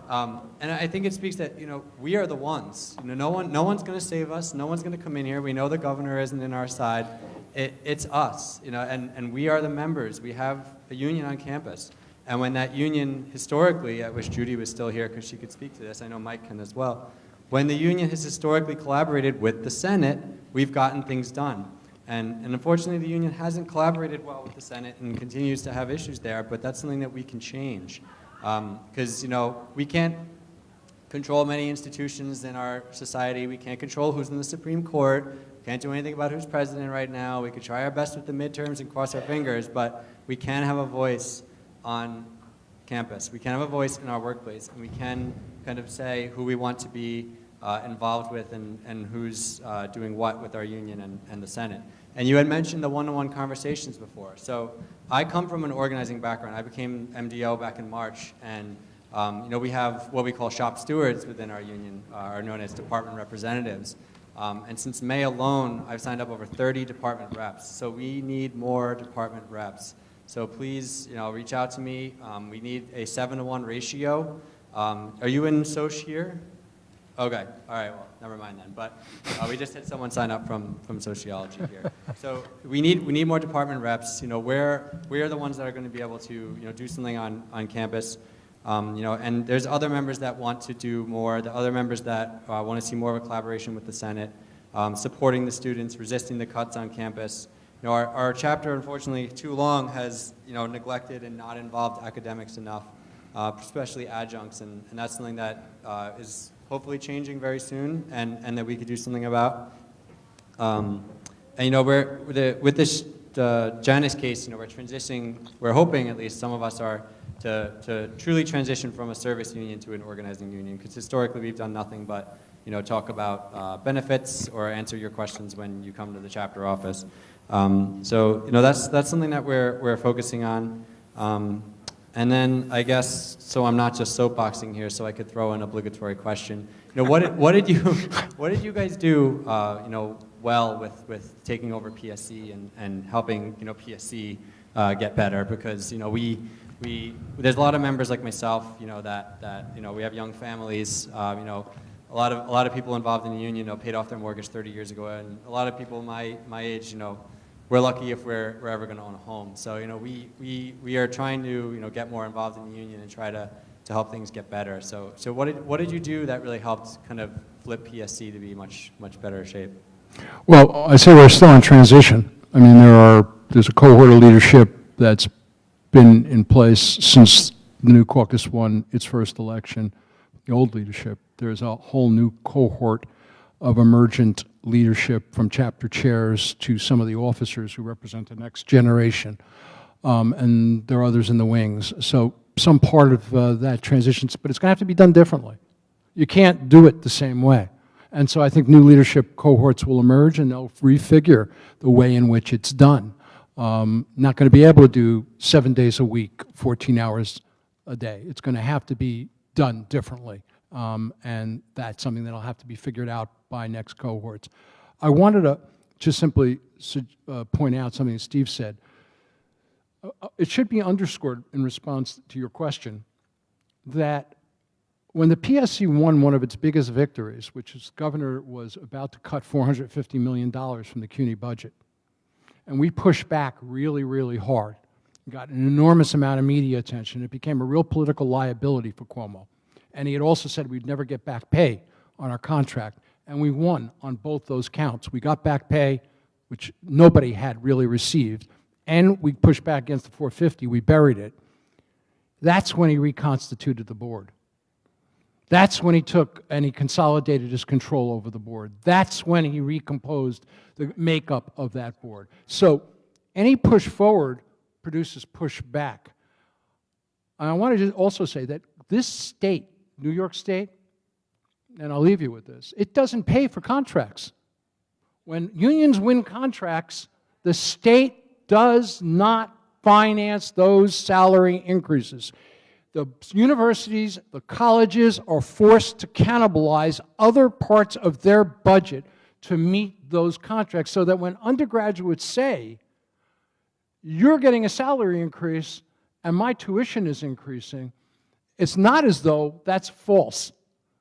And I think it speaks that, we are the ones. No one's going to save us. No one's going to come in here. We know the governor isn't in our side. It's us, and we are the members. We have a union on campus. And when that union, historically, I wish Judy was still here because she could speak to this. I know Mike can as well. When the union has historically collaborated with the Senate, we've gotten things done. And unfortunately, the union hasn't collaborated well with the Senate and continues to have issues there, but that's something that we can change. Because, we can't control many institutions in our society. We can't control who's in the Supreme Court. We can't do anything about who's president right now. We could try our best with the midterms and cross our fingers, but we can have a voice on campus. We can have a voice in our workplace, and we can kind of say who we want to be involved with and who's doing what with our union and the Senate. And you had mentioned the one-on-one conversations before. So I come from an organizing background. I became MDO back in March, and we have what we call shop stewards within our union, are known as department representatives. And since May alone, I've signed up over 30 department reps. So we need more department reps. So please, reach out to me. We need a 7-to-1 ratio. Are you in Soch here? Okay, all right, well, never mind then. But we just had someone sign up from sociology here. So we need more department reps. We are the ones that are going to be able to do something on campus. And there's other members that want to do more. The other members that want to see more of a collaboration with the Senate, supporting the students, resisting the cuts on campus. Our chapter, unfortunately, too long has neglected and not involved academics enough, especially adjuncts, and that's something that is hopefully changing very soon, and that we could do something about. And with this Janice case, we're transitioning. We're hoping, at least some of us are, to truly transition from a service union to an organizing union, because historically we've done nothing but talk about benefits or answer your questions when you come to the chapter office. So that's something that we're focusing on. And then I guess, so I'm not just soapboxing here, so I could throw an obligatory question. What did you guys do well with taking over PSC and helping PSC get better? Because there's a lot of members like myself that we have young families. A lot of people involved in the union paid off their mortgage 30 years ago, and a lot of people my age we're lucky if we're ever going to own a home. So we are trying to get more involved in the union and try to help things get better. So what did you do that really helped kind of flip PSC to be much better shape? Well, I say we're still in transition. I mean, there's a cohort of leadership that's been in place since the new caucus won its first election. The old leadership. There's a whole new cohort of emergent leadership, from chapter chairs to some of the officers who represent the next generation. And there are others in the wings. So some part of that transition, but it's going to have to be done differently. You can't do it the same way. And so I think new leadership cohorts will emerge, and they'll refigure the way in which it's done. Not going to be able to do 7 days a week, 14 hours a day. It's going to have to be done differently. And that's something that'll have to be figured out by next cohorts. I wanted to just simply point out something that Steve said. It should be underscored in response to your question that when the PSC won one of its biggest victories, which is the governor was about to cut $450 million from the CUNY budget, and we pushed back really, really hard, got an enormous amount of media attention. It became a real political liability for Cuomo. And he had also said we'd never get back pay on our contract, and we won on both those counts. We got back pay, which nobody had really received, and we pushed back against the 450. We buried it. That's when he reconstituted the board. That's when he took and he consolidated his control over the board. That's when he recomposed the makeup of that board. So any push forward produces push back. I want to just also say that this state, New York State, and I'll leave you with this, it doesn't pay for contracts. When unions win contracts, the state does not finance those salary increases. the universities, the colleges are forced to cannibalize other parts of their budget to meet those contracts, so that when undergraduates say, you're getting a salary increase and my tuition is increasing, it's not as though that's false,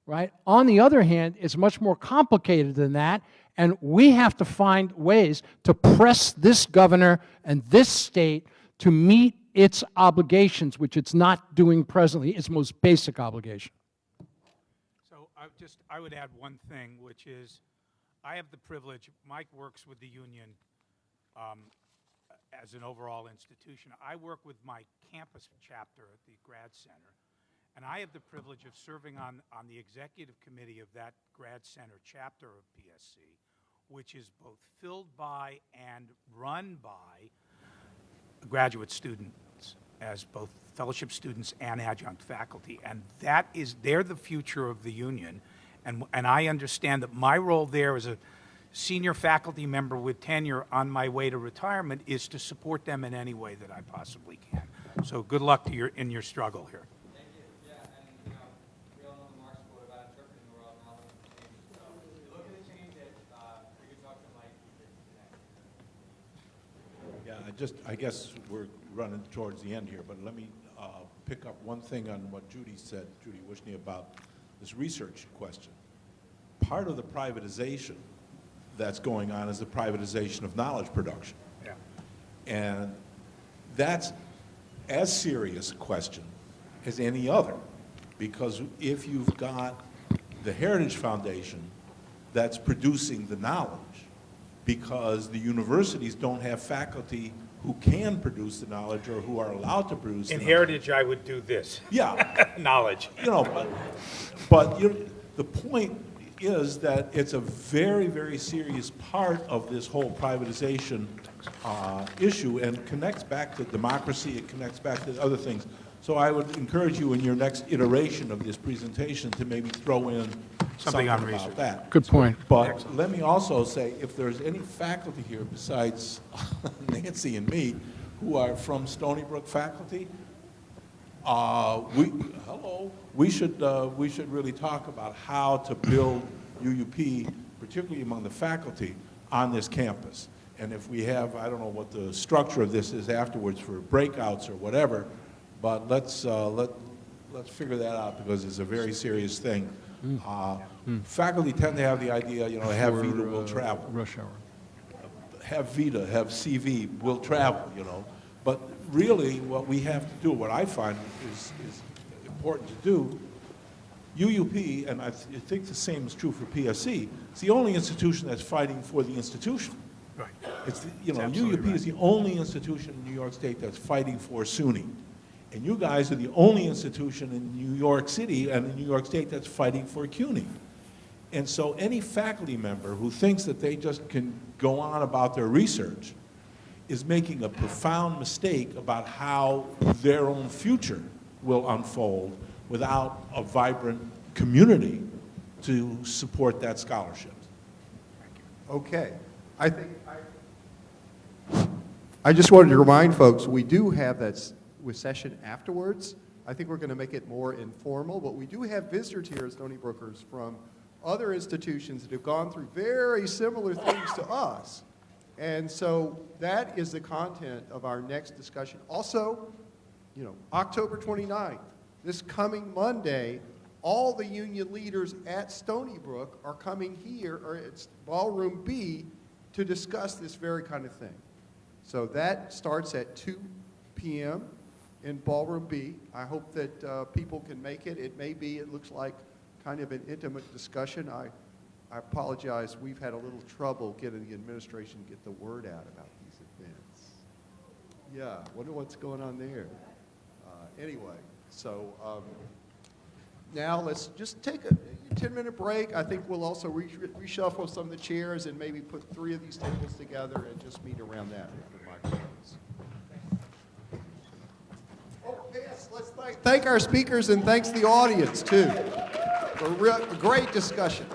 right? On the other hand, it's much more complicated than that, and we have to find ways to press this governor and this state to meet its obligations, which it's not doing presently, its most basic obligation. So I would add one thing, which is I have the privilege, Mike works with the union as an overall institution. I work with my campus chapter at the Grad Center, and I have the privilege of serving on the executive committee of that Grad Center chapter of PSC, which is both filled by and run by graduate students as both fellowship students and adjunct faculty. And they're the future of the union. And I understand that my role there as a senior faculty member with tenure on my way to retirement is to support them in any way that I possibly can. So good luck to in your struggle here. Thank you. Yeah, and we all know the Marx quote about interpreting the world and how it changes. So if you're looking to change it, you can talk to Mike today. Yeah, I guess we're running towards the end here, but let me pick up one thing on what Judy said, Judy Wishney, about this research question. Part of the privatization that's going on is the privatization of knowledge production. Yeah. And that's as serious a question as any other, because if you've got the Heritage Foundation that's producing the knowledge, because the universities don't have faculty who can produce the knowledge or who are allowed to produce In the Heritage, I would do this. Yeah. Knowledge. You know, but the point is that it's a very, very serious part of this whole privatization issue, and connects back to democracy, it connects back to other things. So I would encourage you in your next iteration of this presentation to maybe throw in something on about research. that. Good point. But let me also say, if there's any faculty here besides Nancy and me who are from Stony Brook faculty, we should really talk about how to build UUP, particularly among the faculty, on this campus. And if we have, I don't know what the structure of this is afterwards for breakouts or whatever, but let's figure that out, because it's a very serious thing. Faculty tend to have the idea, you know, have Vita, will travel. Rush hour. Have Vita, have CV, will travel, you know. But really, what we have to do, what I find is important to do, UUP, and I think the same is true for PSC, it's the only institution that's fighting for the institution. Right. It's, you know, absolutely UUP right. is the only institution in New York State that's fighting for SUNY. And you guys are the only institution in New York City and in New York State that's fighting for CUNY. And so any faculty member who thinks that they just can go on about their research is making a profound mistake about how their own future will unfold without a vibrant community to support that scholarship. Okay. I just wanted to remind folks, we do have that session afterwards. I think we're going to make it more informal, but we do have visitors here as Stony Brookers from other institutions that have gone through very similar things to us. And so that is the content of our next discussion. Also, you know, October 29th, this coming Monday, all the union leaders at Stony Brook are coming here, or it's Ballroom B, to discuss this very kind of thing. So that starts at 2 p.m. in Ballroom B. I hope that people can make it. It looks like kind of an intimate discussion. I apologize, we've had a little trouble getting the administration to get the word out about these events. Yeah, wonder what's going on there. Anyway, so now let's just take a 10-minute break. I think we'll also reshuffle some of the chairs and maybe put 3 of these tables together and just meet around that with the microphones. Oh, yes, let's thank our speakers and thanks the audience, too, for a great discussion.